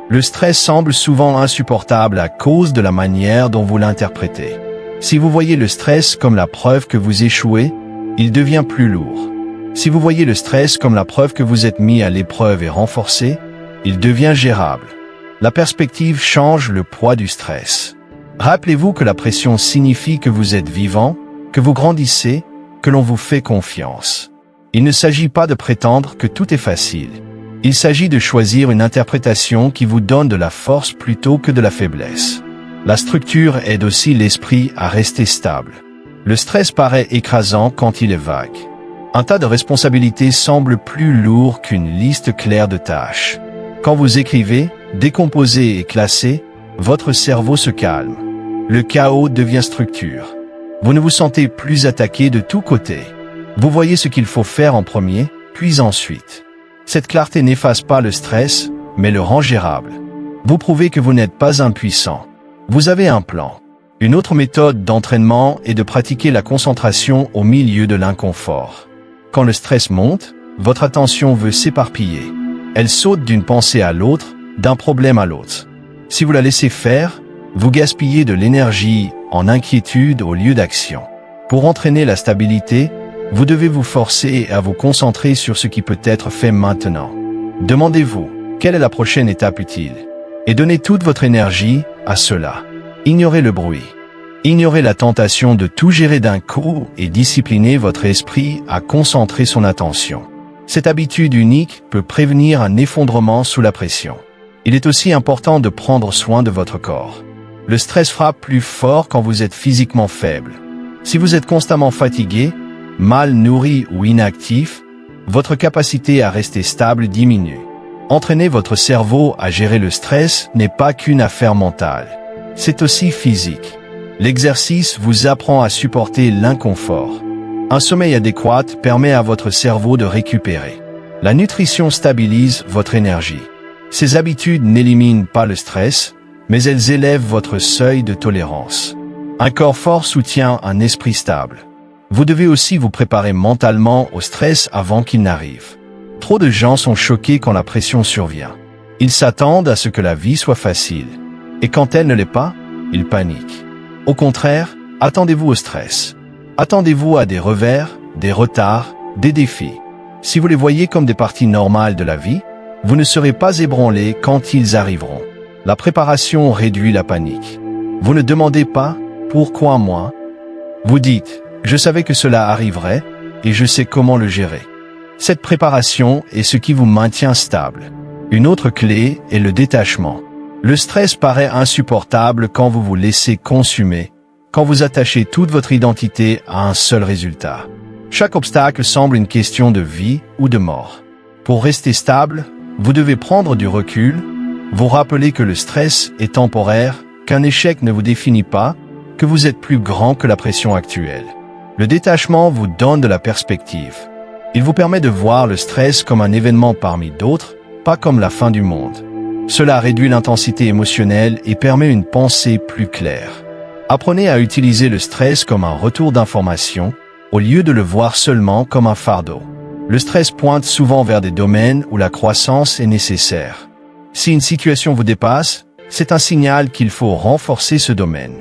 Le stress semble souvent insupportable à cause de la manière dont vous l'interprétez. Si vous voyez le stress comme la preuve que vous échouez, il devient plus lourd. Si vous voyez le stress comme la preuve que vous êtes mis à l'épreuve et renforcé, il devient gérable. La perspective change le poids du stress. Rappelez-vous que la pression signifie que vous êtes vivant, que vous grandissez, que l'on vous fait confiance. Il ne s'agit pas de prétendre que tout est facile. Il s'agit de choisir une interprétation qui vous donne de la force plutôt que de la faiblesse. La structure aide aussi l'esprit à rester stable. Le stress paraît écrasant quand il est vague. Un tas de responsabilités semble plus lourd qu'une liste claire de tâches. Quand vous écrivez, décomposez et classez, votre cerveau se calme. Le chaos devient structure. Vous ne vous sentez plus attaqué de tous côtés. Vous voyez ce qu'il faut faire en premier, puis ensuite. Cette clarté n'efface pas le stress, mais le rend gérable. Vous prouvez que vous n'êtes pas impuissant. Vous avez un plan. Une autre méthode d'entraînement est de pratiquer la concentration au milieu de l'inconfort. Quand le stress monte, votre attention veut s'éparpiller. Elle saute d'une pensée à l'autre, d'un problème à l'autre. Si vous la laissez faire, vous gaspillez de l'énergie en inquiétude au lieu d'action. Pour entraîner la stabilité, vous devez vous forcer à vous concentrer sur ce qui peut être fait maintenant. Demandez-vous, quelle est la prochaine étape utile? Et donnez toute votre énergie à cela. Ignorez le bruit. Ignorez la tentation de tout gérer d'un coup et disciplinez votre esprit à concentrer son attention. Cette habitude unique peut prévenir un effondrement sous la pression. Il est aussi important de prendre soin de votre corps. Le stress frappe plus fort quand vous êtes physiquement faible. Si vous êtes constamment fatigué, mal nourri ou inactif, votre capacité à rester stable diminue. Entraîner votre cerveau à gérer le stress n'est pas qu'une affaire mentale. C'est aussi physique. L'exercice vous apprend à supporter l'inconfort. Un sommeil adéquat permet à votre cerveau de récupérer. La nutrition stabilise votre énergie. Ces habitudes n'éliminent pas le stress, mais elles élèvent votre seuil de tolérance. Un corps fort soutient un esprit stable. Vous devez aussi vous préparer mentalement au stress avant qu'il n'arrive. Trop de gens sont choqués quand la pression survient. Ils s'attendent à ce que la vie soit facile. Et quand elle ne l'est pas, ils paniquent. Au contraire, attendez-vous au stress. Attendez-vous à des revers, des retards, des défis. Si vous les voyez comme des parties normales de la vie, vous ne serez pas ébranlé quand ils arriveront. La préparation réduit la panique. Vous ne demandez pas « Pourquoi moi ?» Vous dites « Je savais que cela arriverait et je sais comment le gérer ». Cette préparation est ce qui vous maintient stable. Une autre clé est le détachement. Le stress paraît insupportable quand vous vous laissez consumer, quand vous attachez toute votre identité à un seul résultat. Chaque obstacle semble une question de vie ou de mort. Pour rester stable, vous devez prendre du recul, vous rappeler que le stress est temporaire, qu'un échec ne vous définit pas, que vous êtes plus grand que la pression actuelle. Le détachement vous donne de la perspective. Il vous permet de voir le stress comme un événement parmi d'autres, pas comme la fin du monde. Cela réduit l'intensité émotionnelle et permet une pensée plus claire. Apprenez à utiliser le stress comme un retour d'information, au lieu de le voir seulement comme un fardeau. Le stress pointe souvent vers des domaines où la croissance est nécessaire. Si une situation vous dépasse, c'est un signal qu'il faut renforcer ce domaine.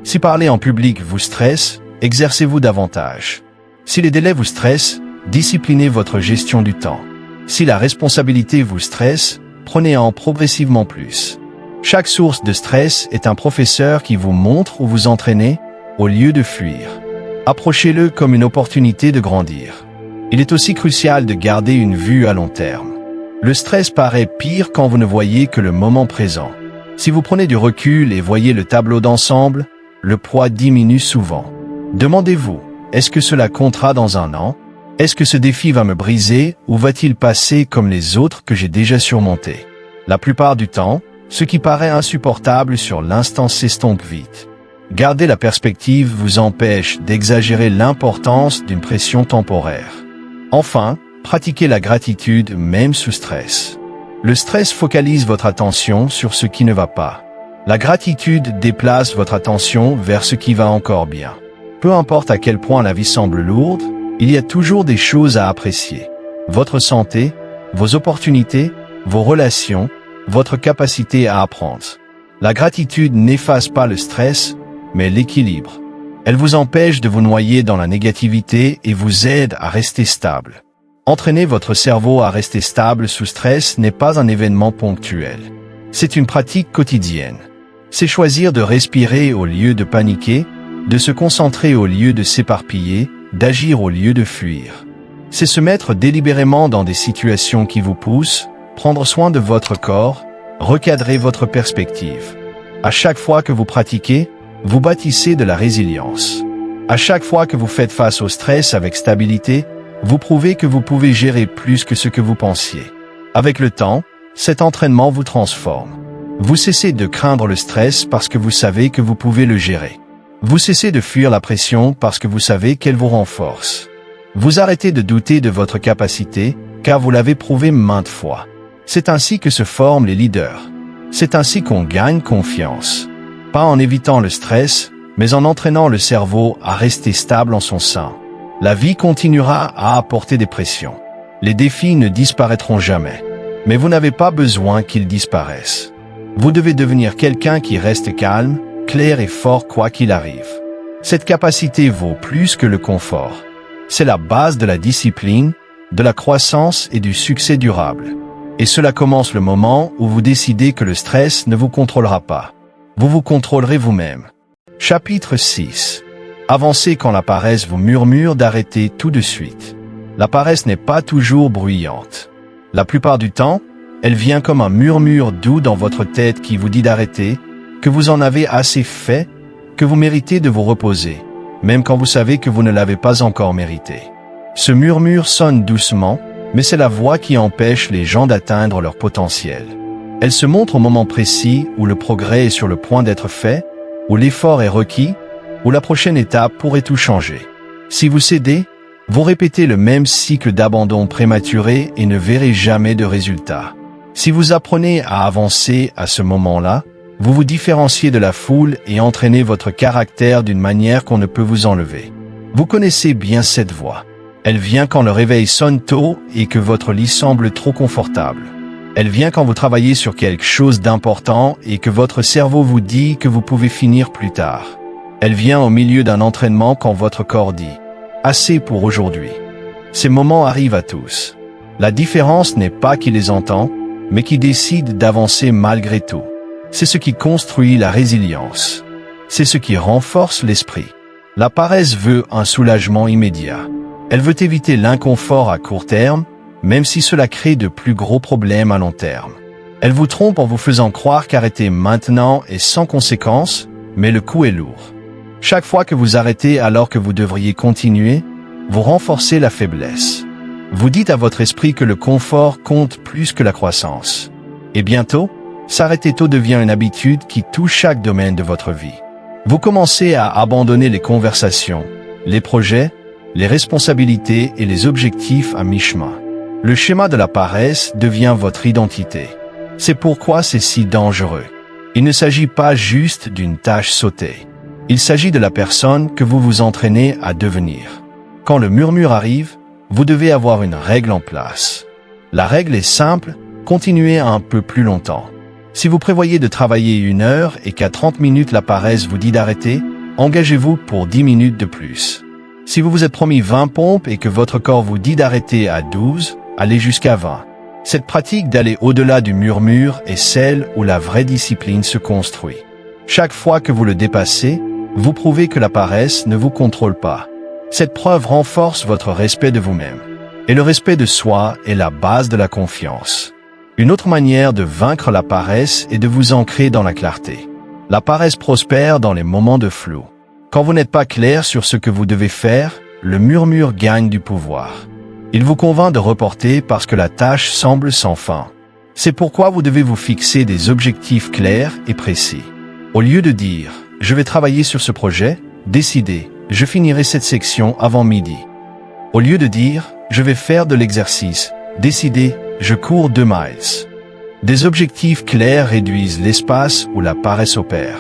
Si parler en public vous stresse, exercez-vous davantage. Si les délais vous stressent, disciplinez votre gestion du temps. Si la responsabilité vous stresse, prenez-en progressivement plus. Chaque source de stress est un professeur qui vous montre où vous entraînez, au lieu de fuir. Approchez-le comme une opportunité de grandir. Il est aussi crucial de garder une vue à long terme. Le stress paraît pire quand vous ne voyez que le moment présent. Si vous prenez du recul et voyez le tableau d'ensemble, le poids diminue souvent. Demandez-vous, est-ce que cela comptera dans un an? Est-ce que ce défi va me briser ou va-t-il passer comme les autres que j'ai déjà surmontés? La plupart du temps, ce qui paraît insupportable sur l'instant s'estompe vite. Garder la perspective vous empêche d'exagérer l'importance d'une pression temporaire. Enfin, Pratiquez la gratitude même sous stress. Le stress focalise votre attention sur ce qui ne va pas. La gratitude déplace votre attention vers ce qui va encore bien. Peu importe à quel point la vie semble lourde, il y a toujours des choses à apprécier. Votre santé, vos opportunités, vos relations, votre capacité à apprendre. La gratitude n'efface pas le stress, mais l'équilibre. Elle vous empêche de vous noyer dans la négativité et vous aide à rester stable. Entraîner votre cerveau à rester stable sous stress n'est pas un événement ponctuel. C'est une pratique quotidienne. C'est choisir de respirer au lieu de paniquer, de se concentrer au lieu de s'éparpiller, d'agir au lieu de fuir. C'est se mettre délibérément dans des situations qui vous poussent, prendre soin de votre corps, recadrer votre perspective. À chaque fois que vous pratiquez, vous bâtissez de la résilience. À chaque fois que vous faites face au stress avec stabilité, vous prouvez que vous pouvez gérer plus que ce que vous pensiez. Avec le temps, cet entraînement vous transforme. Vous cessez de craindre le stress parce que vous savez que vous pouvez le gérer. Vous cessez de fuir la pression parce que vous savez qu'elle vous renforce. Vous arrêtez de douter de votre capacité, car vous l'avez prouvé maintes fois. C'est ainsi que se forment les leaders. C'est ainsi qu'on gagne confiance. Pas en évitant le stress, mais en entraînant le cerveau à rester stable en son sein. La vie continuera à apporter des pressions. Les défis ne disparaîtront jamais. Mais vous n'avez pas besoin qu'ils disparaissent. Vous devez devenir quelqu'un qui reste calme, clair et fort quoi qu'il arrive. Cette capacité vaut plus que le confort. C'est la base de la discipline, de la croissance et du succès durable. Et cela commence le moment où vous décidez que le stress ne vous contrôlera pas. Vous vous contrôlerez vous-même. Chapitre 6. Avancez quand la paresse vous murmure d'arrêter tout de suite. La paresse n'est pas toujours bruyante. La plupart du temps, elle vient comme un murmure doux dans votre tête qui vous dit d'arrêter, que vous en avez assez fait, que vous méritez de vous reposer, même quand vous savez que vous ne l'avez pas encore mérité. Ce murmure sonne doucement, mais c'est la voix qui empêche les gens d'atteindre leur potentiel. Elle se montre au moment précis où le progrès est sur le point d'être fait, où l'effort est requis, où la prochaine étape pourrait tout changer. Si vous cédez, vous répétez le même cycle d'abandon prématuré et ne verrez jamais de résultat. Si vous apprenez à avancer à ce moment-là, vous vous différenciez de la foule et entraînez votre caractère d'une manière qu'on ne peut vous enlever. Vous connaissez bien cette voix. Elle vient quand le réveil sonne tôt et que votre lit semble trop confortable. Elle vient quand vous travaillez sur quelque chose d'important et que votre cerveau vous dit que vous pouvez finir plus tard. Elle vient au milieu d'un entraînement quand votre corps dit « assez pour aujourd'hui ». Ces moments arrivent à tous. La différence n'est pas qui les entend, mais qui décide d'avancer malgré tout. C'est ce qui construit la résilience. C'est ce qui renforce l'esprit. La paresse veut un soulagement immédiat. Elle veut éviter l'inconfort à court terme, même si cela crée de plus gros problèmes à long terme. Elle vous trompe en vous faisant croire qu'arrêter maintenant est sans conséquence, mais le coup est lourd. Chaque fois que vous arrêtez alors que vous devriez continuer, vous renforcez la faiblesse. Vous dites à votre esprit que le confort compte plus que la croissance. Et bientôt, s'arrêter tôt devient une habitude qui touche chaque domaine de votre vie. Vous commencez à abandonner les conversations, les projets, les responsabilités et les objectifs à mi-chemin. Le schéma de la paresse devient votre identité. C'est pourquoi c'est si dangereux. Il ne s'agit pas juste d'une tâche sautée. Il s'agit de la personne que vous vous entraînez à devenir. Quand le murmure arrive, vous devez avoir une règle en place. La règle est simple, continuez un peu plus longtemps. Si vous prévoyez de travailler 1 heure et qu'à 30 minutes la paresse vous dit d'arrêter, engagez-vous pour 10 minutes de plus. Si vous vous êtes promis 20 pompes et que votre corps vous dit d'arrêter à 12, allez jusqu'à 20. Cette pratique d'aller au-delà du murmure est celle où la vraie discipline se construit. Chaque fois que vous le dépassez, vous prouvez que la paresse ne vous contrôle pas. Cette preuve renforce votre respect de vous-même. Et le respect de soi est la base de la confiance. Une autre manière de vaincre la paresse est de vous ancrer dans la clarté. La paresse prospère dans les moments de flou. Quand vous n'êtes pas clair sur ce que vous devez faire, le murmure gagne du pouvoir. Il vous convainc de reporter parce que la tâche semble sans fin. C'est pourquoi vous devez vous fixer des objectifs clairs et précis. Au lieu de dire « je vais travailler sur ce projet », décidez « je finirai cette section avant midi ». Au lieu de dire je vais faire de l'exercice. Décidez, je cours 2 miles. Des objectifs clairs réduisent l'espace où la paresse opère.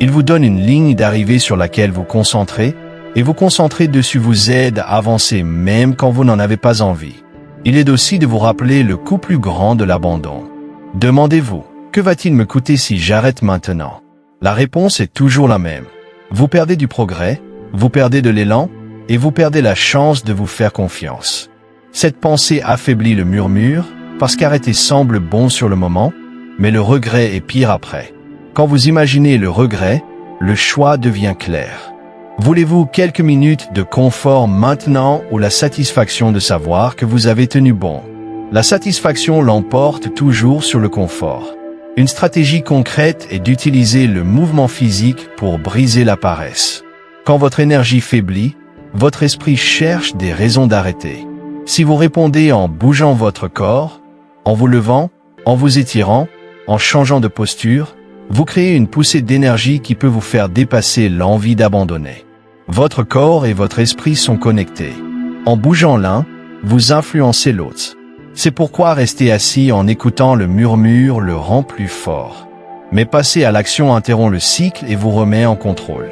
Ils vous donnent une ligne d'arrivée sur laquelle vous concentrer, et vous concentrer dessus vous aide à avancer même quand vous n'en avez pas envie. Il aide aussi de vous rappeler le coût plus grand de l'abandon. Demandez-vous, que va-t-il me coûter si j'arrête maintenant? La réponse est toujours la même. Vous perdez du progrès, vous perdez de l'élan, et vous perdez la chance de vous faire confiance. Cette pensée affaiblit le murmure, parce qu'arrêter semble bon sur le moment, mais le regret est pire après. Quand vous imaginez le regret, le choix devient clair. Voulez-vous quelques minutes de confort maintenant ou la satisfaction de savoir que vous avez tenu bon? La satisfaction l'emporte toujours sur le confort. Une stratégie concrète est d'utiliser le mouvement physique pour briser la paresse. Quand votre énergie faiblit, votre esprit cherche des raisons d'arrêter. Si vous répondez en bougeant votre corps, en vous levant, en vous étirant, en changeant de posture, vous créez une poussée d'énergie qui peut vous faire dépasser l'envie d'abandonner. Votre corps et votre esprit sont connectés. En bougeant l'un, vous influencez l'autre. C'est pourquoi rester assis en écoutant le murmure le rend plus fort. Mais passer à l'action interrompt le cycle et vous remet en contrôle.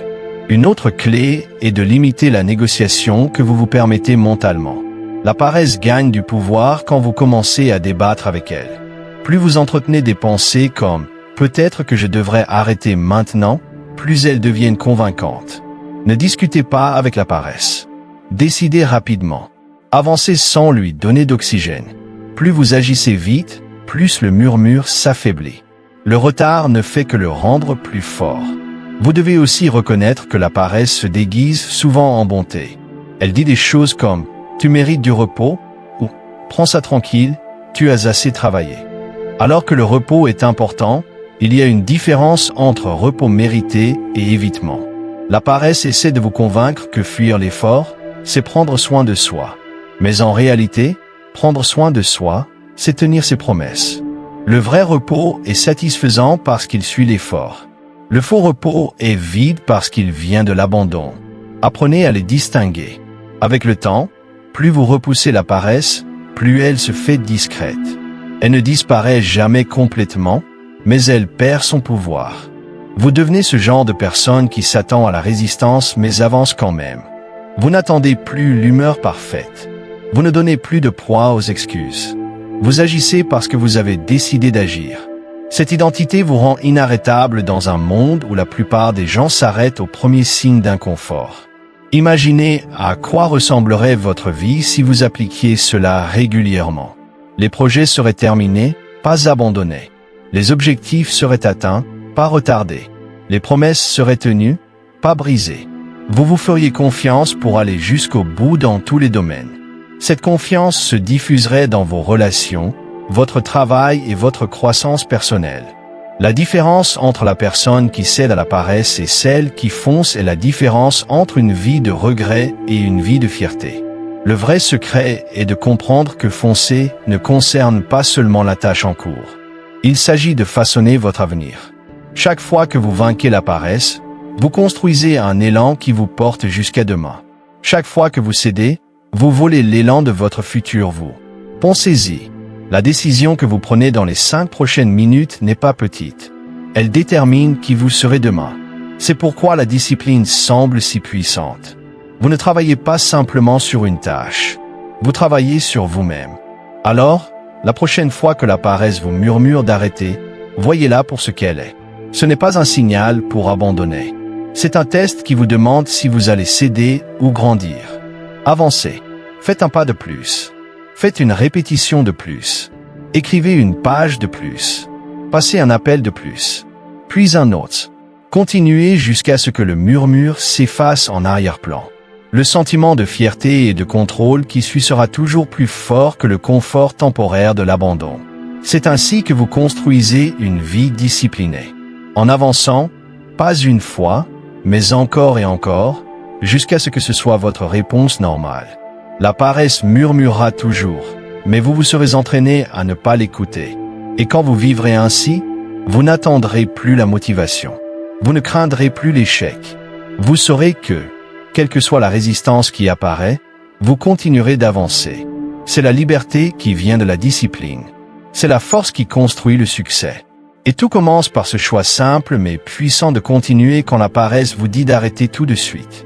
Une autre clé est de limiter la négociation que vous vous permettez mentalement. La paresse gagne du pouvoir quand vous commencez à débattre avec elle. Plus vous entretenez des pensées comme « peut-être que je devrais arrêter maintenant », plus elles deviennent convaincantes. Ne discutez pas avec la paresse. Décidez rapidement. Avancez sans lui donner d'oxygène. Plus vous agissez vite, plus le murmure s'affaiblit. Le retard ne fait que le rendre plus fort. Vous devez aussi reconnaître que la paresse se déguise souvent en bonté. Elle dit des choses comme « tu mérites du repos » ou « prends ça tranquille, tu as assez travaillé ». Alors que le repos est important, il y a une différence entre repos mérité et évitement. La paresse essaie de vous convaincre que fuir l'effort, c'est prendre soin de soi. Mais en réalité, prendre soin de soi, c'est tenir ses promesses. Le vrai repos est satisfaisant parce qu'il suit l'effort. Le faux repos est vide parce qu'il vient de l'abandon. Apprenez à les distinguer. Avec le temps, plus vous repoussez la paresse, plus elle se fait discrète. Elle ne disparaît jamais complètement, mais elle perd son pouvoir. Vous devenez ce genre de personne qui s'attend à la résistance mais avance quand même. Vous n'attendez plus l'humeur parfaite. Vous ne donnez plus de poids aux excuses. Vous agissez parce que vous avez décidé d'agir. Cette identité vous rend inarrêtable dans un monde où la plupart des gens s'arrêtent au premier signe d'inconfort. Imaginez à quoi ressemblerait votre vie si vous appliquiez cela régulièrement. Les projets seraient terminés, pas abandonnés. Les objectifs seraient atteints, pas retardés. Les promesses seraient tenues, pas brisées. Vous vous feriez confiance pour aller jusqu'au bout dans tous les domaines. Cette confiance se diffuserait dans vos relations, votre travail et votre croissance personnelle. La différence entre la personne qui cède à la paresse et celle qui fonce est la différence entre une vie de regret et une vie de fierté. Le vrai secret est de comprendre que foncer ne concerne pas seulement la tâche en cours. Il s'agit de façonner votre avenir. Chaque fois que vous vainquez la paresse, vous construisez un élan qui vous porte jusqu'à demain. Chaque fois que vous cédez, vous volez l'élan de votre futur vous. Pensez-y. La décision que vous prenez dans les 5 prochaines minutes n'est pas petite. Elle détermine qui vous serez demain. C'est pourquoi la discipline semble si puissante. Vous ne travaillez pas simplement sur une tâche. Vous travaillez sur vous-même. Alors, la prochaine fois que la paresse vous murmure d'arrêter, voyez-la pour ce qu'elle est. Ce n'est pas un signal pour abandonner. C'est un test qui vous demande si vous allez céder ou grandir. Avancez. Faites un pas de plus. Faites une répétition de plus. Écrivez une page de plus. Passez un appel de plus. Puis un autre. Continuez jusqu'à ce que le murmure s'efface en arrière-plan. Le sentiment de fierté et de contrôle qui suit sera toujours plus fort que le confort temporaire de l'abandon. C'est ainsi que vous construisez une vie disciplinée. En avançant, pas une fois, mais encore et encore, jusqu'à ce que ce soit votre réponse normale. La paresse murmurera toujours, mais vous vous serez entraîné à ne pas l'écouter. Et quand vous vivrez ainsi, vous n'attendrez plus la motivation. Vous ne craindrez plus l'échec. Vous saurez que, quelle que soit la résistance qui apparaît, vous continuerez d'avancer. C'est la liberté qui vient de la discipline. C'est la force qui construit le succès. Et tout commence par ce choix simple mais puissant de continuer quand la paresse vous dit d'arrêter tout de suite.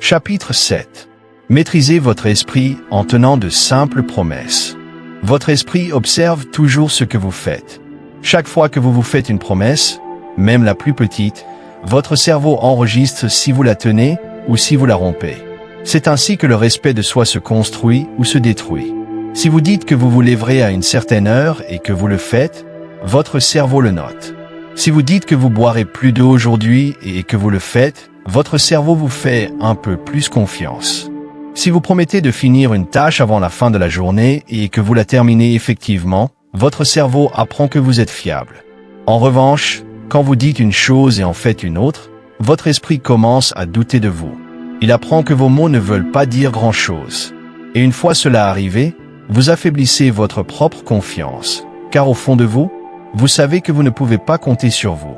Chapitre 7. Maîtrisez votre esprit en tenant de simples promesses. Votre esprit observe toujours ce que vous faites. Chaque fois que vous vous faites une promesse, même la plus petite, votre cerveau enregistre si vous la tenez ou si vous la rompez. C'est ainsi que le respect de soi se construit ou se détruit. Si vous dites que vous vous lèverez à une certaine heure et que vous le faites, votre cerveau le note. Si vous dites que vous boirez plus d'eau aujourd'hui et que vous le faites, votre cerveau vous fait un peu plus confiance. Si vous promettez de finir une tâche avant la fin de la journée et que vous la terminez effectivement, votre cerveau apprend que vous êtes fiable. En revanche, quand vous dites une chose et en faites une autre, votre esprit commence à douter de vous. Il apprend que vos mots ne veulent pas dire grand-chose. Et une fois cela arrivé, vous affaiblissez votre propre confiance. Car au fond de vous, vous savez que vous ne pouvez pas compter sur vous.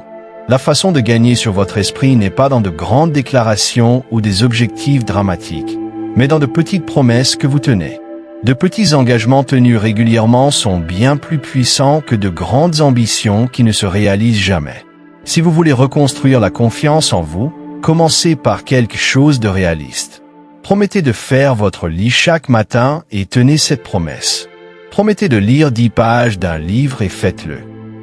La façon de gagner sur votre esprit n'est pas dans de grandes déclarations ou des objectifs dramatiques, mais dans de petites promesses que vous tenez. De petits engagements tenus régulièrement sont bien plus puissants que de grandes ambitions qui ne se réalisent jamais. Si vous voulez reconstruire la confiance en vous, commencez par quelque chose de réaliste. Promettez de faire votre lit chaque matin et tenez cette promesse. Promettez de lire 10 pages d'un livre et faites-le.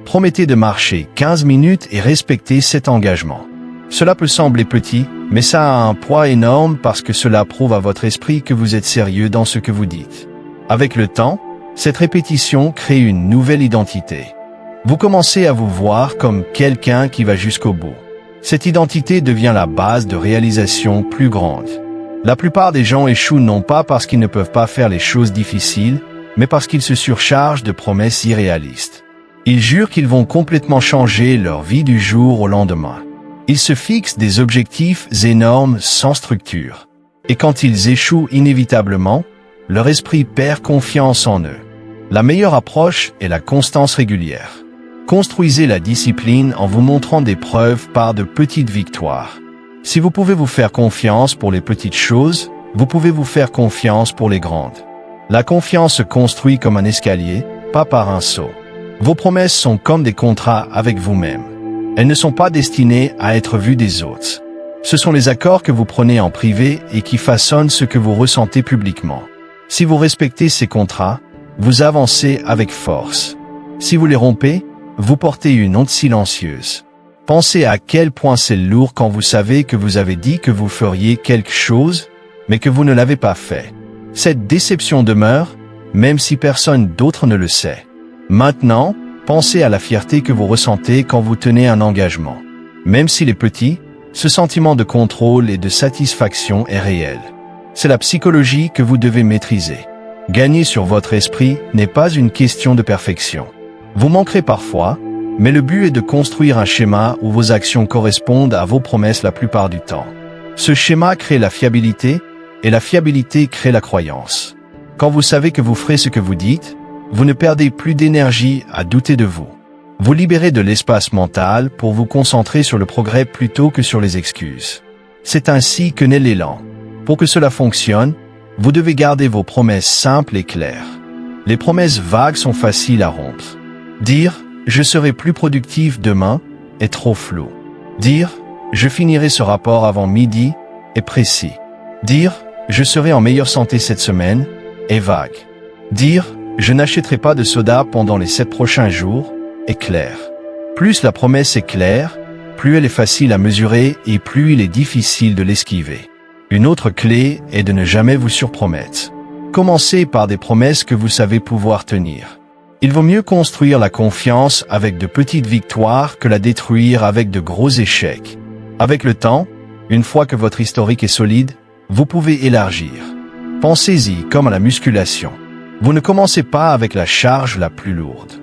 Promettez de marcher 15 minutes et respectez cet engagement. Cela peut sembler petit, mais ça a un poids énorme parce que cela prouve à votre esprit que vous êtes sérieux dans ce que vous dites. Avec le temps, cette répétition crée une nouvelle identité. Vous commencez à vous voir comme quelqu'un qui va jusqu'au bout. Cette identité devient la base de réalisations plus grandes. La plupart des gens échouent non pas parce qu'ils ne peuvent pas faire les choses difficiles, mais parce qu'ils se surchargent de promesses irréalistes. Ils jurent qu'ils vont complètement changer leur vie du jour au lendemain. Ils se fixent des objectifs énormes sans structure. Et quand ils échouent inévitablement, leur esprit perd confiance en eux. La meilleure approche est la constance régulière. Construisez la discipline en vous montrant des preuves par de petites victoires. Si vous pouvez vous faire confiance pour les petites choses, vous pouvez vous faire confiance pour les grandes. La confiance se construit comme un escalier, pas par un saut. Vos promesses sont comme des contrats avec vous-même. Elles ne sont pas destinées à être vues des autres. Ce sont les accords que vous prenez en privé et qui façonnent ce que vous ressentez publiquement. Si vous respectez ces contrats, vous avancez avec force. Si vous les rompez, vous portez une honte silencieuse. Pensez à quel point c'est lourd quand vous savez que vous avez dit que vous feriez quelque chose, mais que vous ne l'avez pas fait. Cette déception demeure, même si personne d'autre ne le sait. Maintenant, pensez à la fierté que vous ressentez quand vous tenez un engagement. Même s'il est petit, ce sentiment de contrôle et de satisfaction est réel. C'est la psychologie que vous devez maîtriser. Gagner sur votre esprit n'est pas une question de perfection. Vous manquerez parfois, mais le but est de construire un schéma où vos actions correspondent à vos promesses la plupart du temps. Ce schéma crée la fiabilité, et la fiabilité crée la croyance. Quand vous savez que vous ferez ce que vous dites, vous ne perdez plus d'énergie à douter de vous. Vous libérez de l'espace mental pour vous concentrer sur le progrès plutôt que sur les excuses. C'est ainsi que naît l'élan. Pour que cela fonctionne, vous devez garder vos promesses simples et claires. Les promesses vagues sont faciles à rompre. Dire « je serai plus productif demain » est trop flou. Dire « je finirai ce rapport avant midi » est précis. Dire « je serai en meilleure santé cette semaine » est vague. Dire « je n'achèterai pas de soda pendant les 7 prochains jours » est clair. Plus la promesse est claire, plus elle est facile à mesurer et plus il est difficile de l'esquiver. Une autre clé est de ne jamais vous surpromettre. Commencez par des promesses que vous savez pouvoir tenir. Il vaut mieux construire la confiance avec de petites victoires que la détruire avec de gros échecs. Avec le temps, une fois que votre historique est solide, vous pouvez élargir. Pensez-y comme à la musculation. Vous ne commencez pas avec la charge la plus lourde.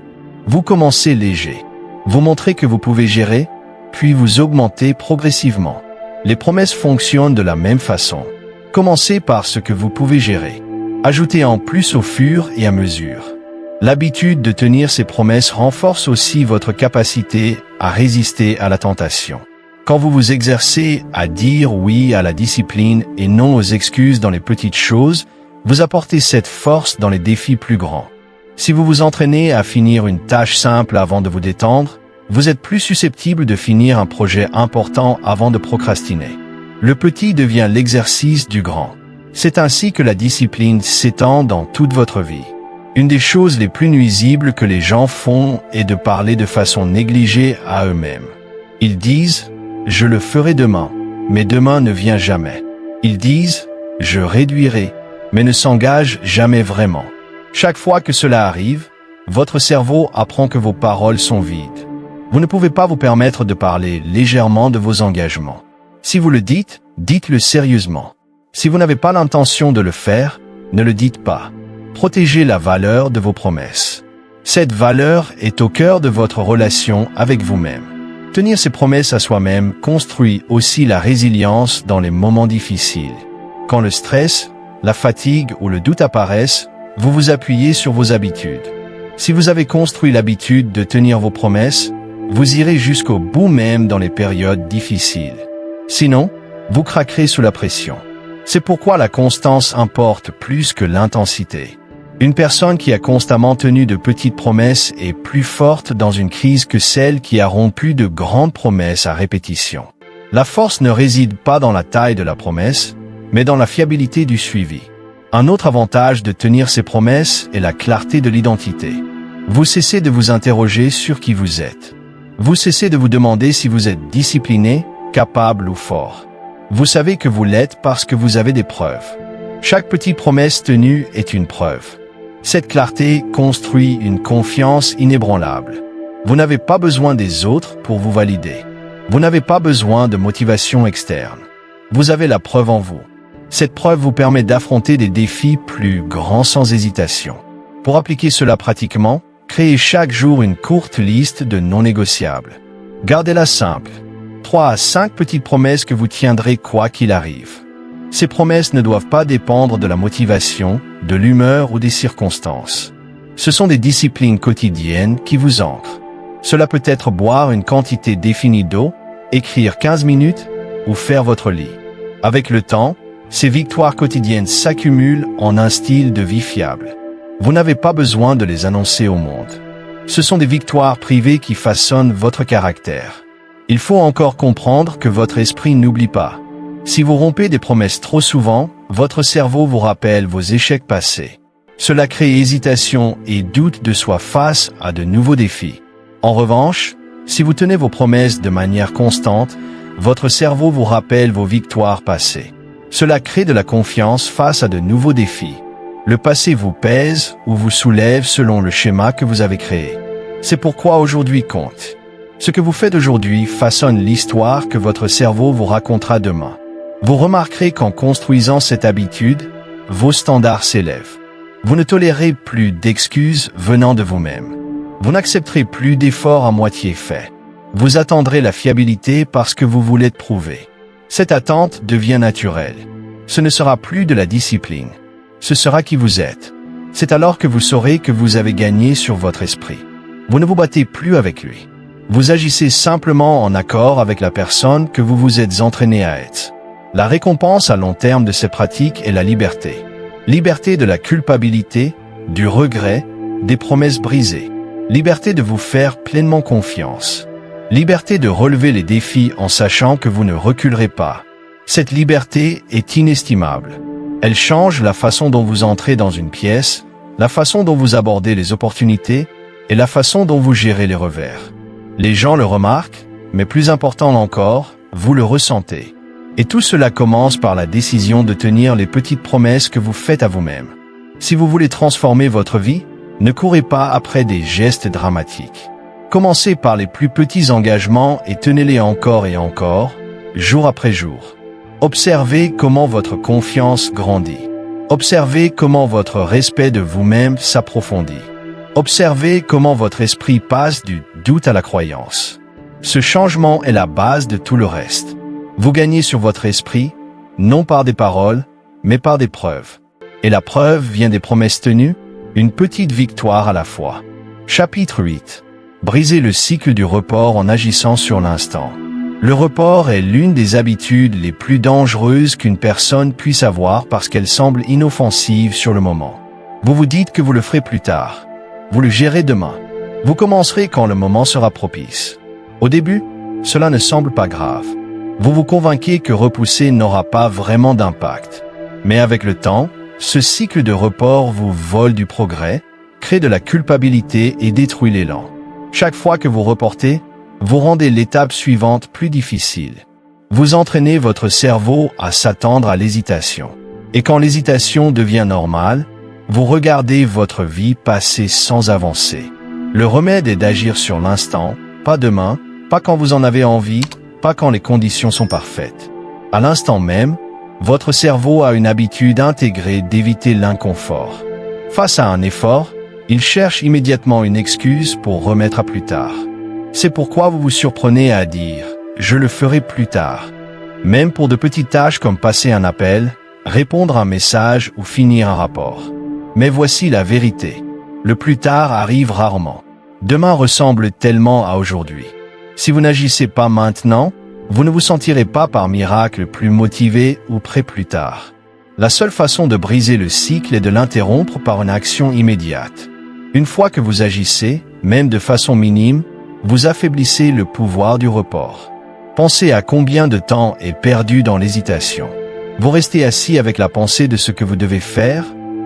Vous commencez léger. Vous montrez que vous pouvez gérer, puis vous augmentez progressivement. Les promesses fonctionnent de la même façon. Commencez par ce que vous pouvez gérer. Ajoutez en plus au fur et à mesure. L'habitude de tenir ces promesses renforce aussi votre capacité à résister à la tentation. Quand vous vous exercez à dire oui à la discipline et non aux excuses dans les petites choses, Vous apportez cette force dans les défis plus grands. Si vous vous entraînez à finir une tâche simple avant de vous détendre, vous êtes plus susceptible de finir un projet important avant de procrastiner. Le petit devient l'exercice du grand. C'est ainsi que la discipline s'étend dans toute votre vie. Une des choses les plus nuisibles que les gens font est de parler de façon négligée à eux-mêmes. Ils disent « je le ferai demain », mais demain ne vient jamais. Ils disent « je réduirai », mais ne s'engagent jamais vraiment. Chaque fois que cela arrive, votre cerveau apprend que vos paroles sont vides. Vous ne pouvez pas vous permettre de parler légèrement de vos engagements. Si vous le dites, dites-le sérieusement. Si vous n'avez pas l'intention de le faire, ne le dites pas. Protégez la valeur de vos promesses. Cette valeur est au cœur de votre relation avec vous-même. Tenir ses promesses à soi-même construit aussi la résilience dans les moments difficiles. Quand le stress, la fatigue ou le doute apparaissent, vous vous appuyez sur vos habitudes. Si vous avez construit l'habitude de tenir vos promesses, vous irez jusqu'au bout même dans les périodes difficiles. Sinon, vous craquerez sous la pression. C'est pourquoi la constance importe plus que l'intensité. Une personne qui a constamment tenu de petites promesses est plus forte dans une crise que celle qui a rompu de grandes promesses à répétition. La force ne réside pas dans la taille de la promesse, mais dans la fiabilité du suivi. Un autre avantage de tenir ses promesses est la clarté de l'identité. Vous cessez de vous interroger sur qui vous êtes. Vous cessez de vous demander si vous êtes discipliné, capable ou fort. Vous savez que vous l'êtes parce que vous avez des preuves. Chaque petite promesse tenue est une preuve. Cette clarté construit une confiance inébranlable. Vous n'avez pas besoin des autres pour vous valider. Vous n'avez pas besoin de motivation externe. Vous avez la preuve en vous. Cette preuve vous permet d'affronter des défis plus grands sans hésitation. Pour appliquer cela pratiquement, créez chaque jour une courte liste de non négociables. Gardez-la simple. 3 à 5 petites promesses que vous tiendrez quoi qu'il arrive. Ces promesses ne doivent pas dépendre de la motivation, de l'humeur ou des circonstances. Ce sont des disciplines quotidiennes qui vous ancrent. Cela peut être boire une quantité définie d'eau, écrire 15 minutes ou faire votre lit. Avec le temps, ces victoires quotidiennes s'accumulent en un style de vie fiable. Vous n'avez pas besoin de les annoncer au monde. Ce sont des victoires privées qui façonnent votre caractère. Il faut encore comprendre que votre esprit n'oublie pas. Si vous rompez des promesses trop souvent, votre cerveau vous rappelle vos échecs passés. Cela crée hésitation et doute de soi face à de nouveaux défis. En revanche, si vous tenez vos promesses de manière constante, votre cerveau vous rappelle vos victoires passées. Cela crée de la confiance face à de nouveaux défis. Le passé vous pèse ou vous soulève selon le schéma que vous avez créé. C'est pourquoi aujourd'hui compte. Ce que vous faites aujourd'hui façonne l'histoire que votre cerveau vous racontera demain. Vous remarquerez qu'en construisant cette habitude, vos standards s'élèvent. Vous ne tolérez plus d'excuses venant de vous-même. Vous n'accepterez plus d'efforts à moitié faits. Vous attendrez la fiabilité parce que vous voulez le prouver. Cette attente devient naturelle. Ce ne sera plus de la discipline. Ce sera qui vous êtes. C'est alors que vous saurez que vous avez gagné sur votre esprit. Vous ne vous battez plus avec lui. Vous agissez simplement en accord avec la personne que vous vous êtes entraîné à être. La récompense à long terme de ces pratiques est la liberté. Liberté de la culpabilité, du regret, des promesses brisées. Liberté de vous faire pleinement confiance. Liberté de relever les défis en sachant que vous ne reculerez pas. Cette liberté est inestimable. Elle change la façon dont vous entrez dans une pièce, la façon dont vous abordez les opportunités et la façon dont vous gérez les revers. Les gens le remarquent, mais plus important encore, vous le ressentez. Et tout cela commence par la décision de tenir les petites promesses que vous faites à vous-même. Si vous voulez transformer votre vie, ne courez pas après des gestes dramatiques. Commencez par les plus petits engagements et tenez-les encore et encore, jour après jour. Observez comment votre confiance grandit. Observez comment votre respect de vous-même s'approfondit. Observez comment votre esprit passe du doute à la croyance. Ce changement est la base de tout le reste. Vous gagnez sur votre esprit, non par des paroles, mais par des preuves. Et la preuve vient des promesses tenues, une petite victoire à la fois. Chapitre 8. Brisez le cycle du report en agissant sur l'instant. Le report est l'une des habitudes les plus dangereuses qu'une personne puisse avoir parce qu'elle semble inoffensive sur le moment. Vous vous dites que vous le ferez plus tard. Vous le gérez demain. Vous commencerez quand le moment sera propice. Au début, cela ne semble pas grave. Vous vous convainquez que repousser n'aura pas vraiment d'impact. Mais avec le temps, ce cycle de report vous vole du progrès, crée de la culpabilité et détruit l'élan. Chaque fois que vous reportez, vous rendez l'étape suivante plus difficile. Vous entraînez votre cerveau à s'attendre à l'hésitation. Et quand l'hésitation devient normale, vous regardez votre vie passer sans avancer. Le remède est d'agir sur l'instant, pas demain, pas quand vous en avez envie, pas quand les conditions sont parfaites. À l'instant même, votre cerveau a une habitude intégrée d'éviter l'inconfort. Face à un effort, il cherche immédiatement une excuse pour remettre à plus tard. C'est pourquoi vous vous surprenez à dire « je le ferai plus tard ». Même pour de petites tâches comme passer un appel, répondre à un message ou finir un rapport. Mais voici la vérité. Le plus tard arrive rarement. Demain ressemble tellement à aujourd'hui. Si vous n'agissez pas maintenant, vous ne vous sentirez pas par miracle plus motivé ou prêt plus tard. La seule façon de briser le cycle est de l'interrompre par une action immédiate. Une fois que vous agissez, même de façon minime, vous affaiblissez le pouvoir du report. Pensez à combien de temps est perdu dans l'hésitation. Vous restez assis avec la pensée de ce que vous devez faire,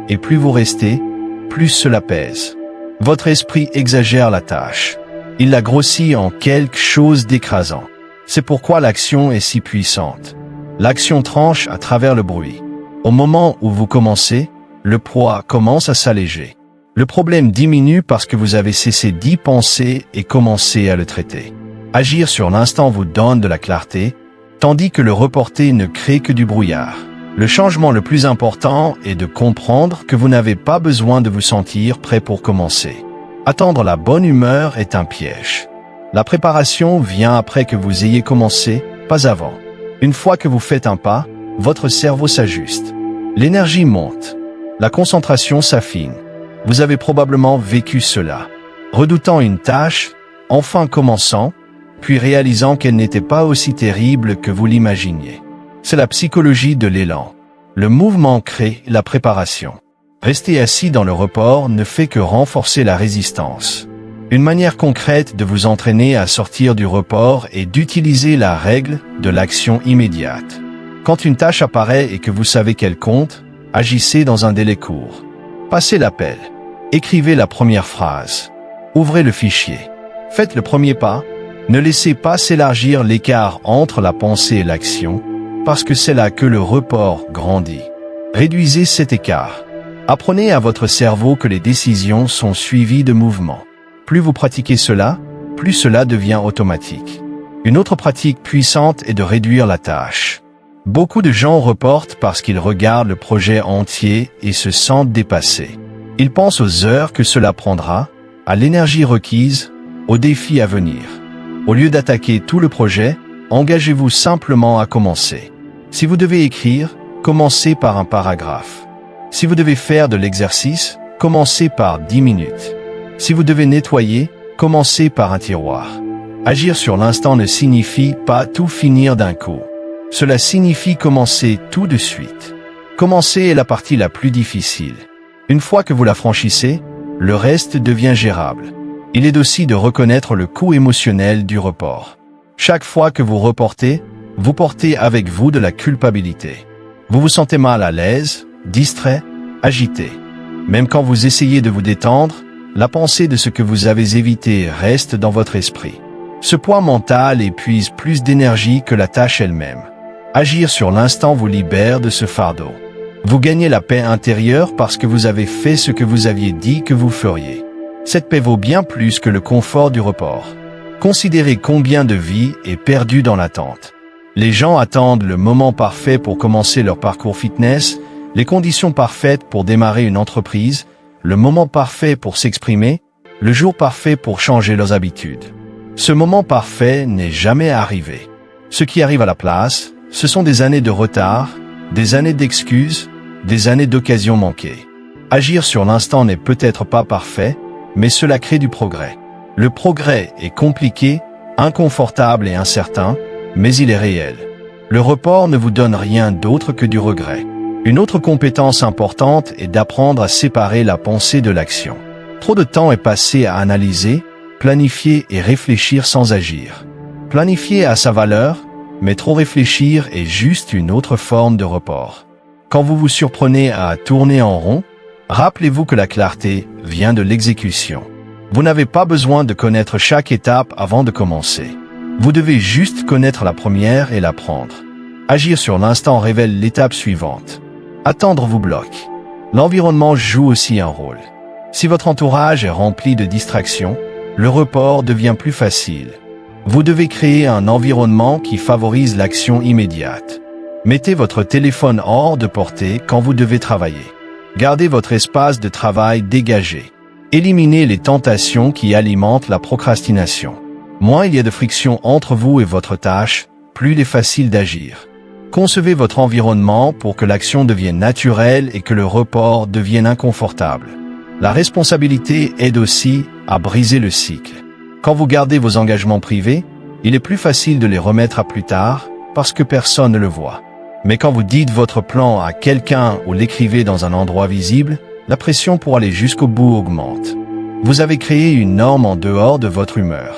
et plus vous restez, plus cela pèse. Votre esprit exagère la tâche. Il la grossit en quelque chose d'écrasant. C'est pourquoi l'action est si puissante. L'action tranche à travers le bruit. Au moment où vous commencez, le poids commence à s'alléger. Le problème diminue parce que vous avez cessé d'y penser et commencé à le traiter. Agir sur l'instant vous donne de la clarté, tandis que le reporter ne crée que du brouillard. Le changement le plus important est de comprendre que vous n'avez pas besoin de vous sentir prêt pour commencer. Attendre la bonne humeur est un piège. La préparation vient après que vous ayez commencé, pas avant. Une fois que vous faites un pas, votre cerveau s'ajuste. L'énergie monte. La concentration s'affine. Vous avez probablement vécu cela. Redoutant une tâche, enfin commençant, puis réalisant qu'elle n'était pas aussi terrible que vous l'imaginiez. C'est la psychologie de l'élan. Le mouvement crée la préparation. Rester assis dans le report ne fait que renforcer la résistance. Une manière concrète de vous entraîner à sortir du report est d'utiliser la règle de l'action immédiate. Quand une tâche apparaît et que vous savez qu'elle compte, agissez dans un délai court. Passez l'appel. Écrivez la première phrase. Ouvrez le fichier. Faites le premier pas. Ne laissez pas s'élargir l'écart entre la pensée et l'action, parce que c'est là que le report grandit. Réduisez cet écart. Apprenez à votre cerveau que les décisions sont suivies de mouvements. Plus vous pratiquez cela, plus cela devient automatique. Une autre pratique puissante est de réduire la tâche. Beaucoup de gens reportent parce qu'ils regardent le projet entier et se sentent dépassés. Ils pensent aux heures que cela prendra, à l'énergie requise, aux défis à venir. Au lieu d'attaquer tout le projet, engagez-vous simplement à commencer. Si vous devez écrire, commencez par un paragraphe. Si vous devez faire de l'exercice, commencez par 10 minutes. Si vous devez nettoyer, commencez par un tiroir. Agir sur l'instant ne signifie pas tout finir d'un coup. Cela signifie commencer tout de suite. Commencer est la partie la plus difficile. Une fois que vous la franchissez, le reste devient gérable. Il est aussi de reconnaître le coût émotionnel du report. Chaque fois que vous reportez, vous portez avec vous de la culpabilité. Vous vous sentez mal à l'aise, distrait, agité. Même quand vous essayez de vous détendre, la pensée de ce que vous avez évité reste dans votre esprit. Ce poids mental épuise plus d'énergie que la tâche elle-même. Agir sur l'instant vous libère de ce fardeau. Vous gagnez la paix intérieure parce que vous avez fait ce que vous aviez dit que vous feriez. Cette paix vaut bien plus que le confort du report. Considérez combien de vie est perdue dans l'attente. Les gens attendent le moment parfait pour commencer leur parcours fitness, les conditions parfaites pour démarrer une entreprise, le moment parfait pour s'exprimer, le jour parfait pour changer leurs habitudes. Ce moment parfait n'est jamais arrivé. Ce qui arrive à la place, ce sont des années de retard, des années d'excuses, des années d'occasions manquées. Agir sur l'instant n'est peut-être pas parfait, mais cela crée du progrès. Le progrès est compliqué, inconfortable et incertain, mais il est réel. Le report ne vous donne rien d'autre que du regret. Une autre compétence importante est d'apprendre à séparer la pensée de l'action. Trop de temps est passé à analyser, planifier et réfléchir sans agir. Planifier a sa valeur, mais trop réfléchir est juste une autre forme de report. Quand vous vous surprenez à tourner en rond, rappelez-vous que la clarté vient de l'exécution. Vous n'avez pas besoin de connaître chaque étape avant de commencer. Vous devez juste connaître la première et la prendre. Agir sur l'instant révèle l'étape suivante. Attendre vous bloque. L'environnement joue aussi un rôle. Si votre entourage est rempli de distractions, le report devient plus facile. Vous devez créer un environnement qui favorise l'action immédiate. Mettez votre téléphone hors de portée quand vous devez travailler. Gardez votre espace de travail dégagé. Éliminez les tentations qui alimentent la procrastination. Moins il y a de friction entre vous et votre tâche, plus il est facile d'agir. Concevez votre environnement pour que l'action devienne naturelle et que le report devienne inconfortable. La responsabilité aide aussi à briser le cycle. Quand vous gardez vos engagements privés, il est plus facile de les remettre à plus tard parce que personne ne le voit. Mais quand vous dites votre plan à quelqu'un ou l'écrivez dans un endroit visible, la pression pour aller jusqu'au bout augmente. Vous avez créé une norme en dehors de votre humeur.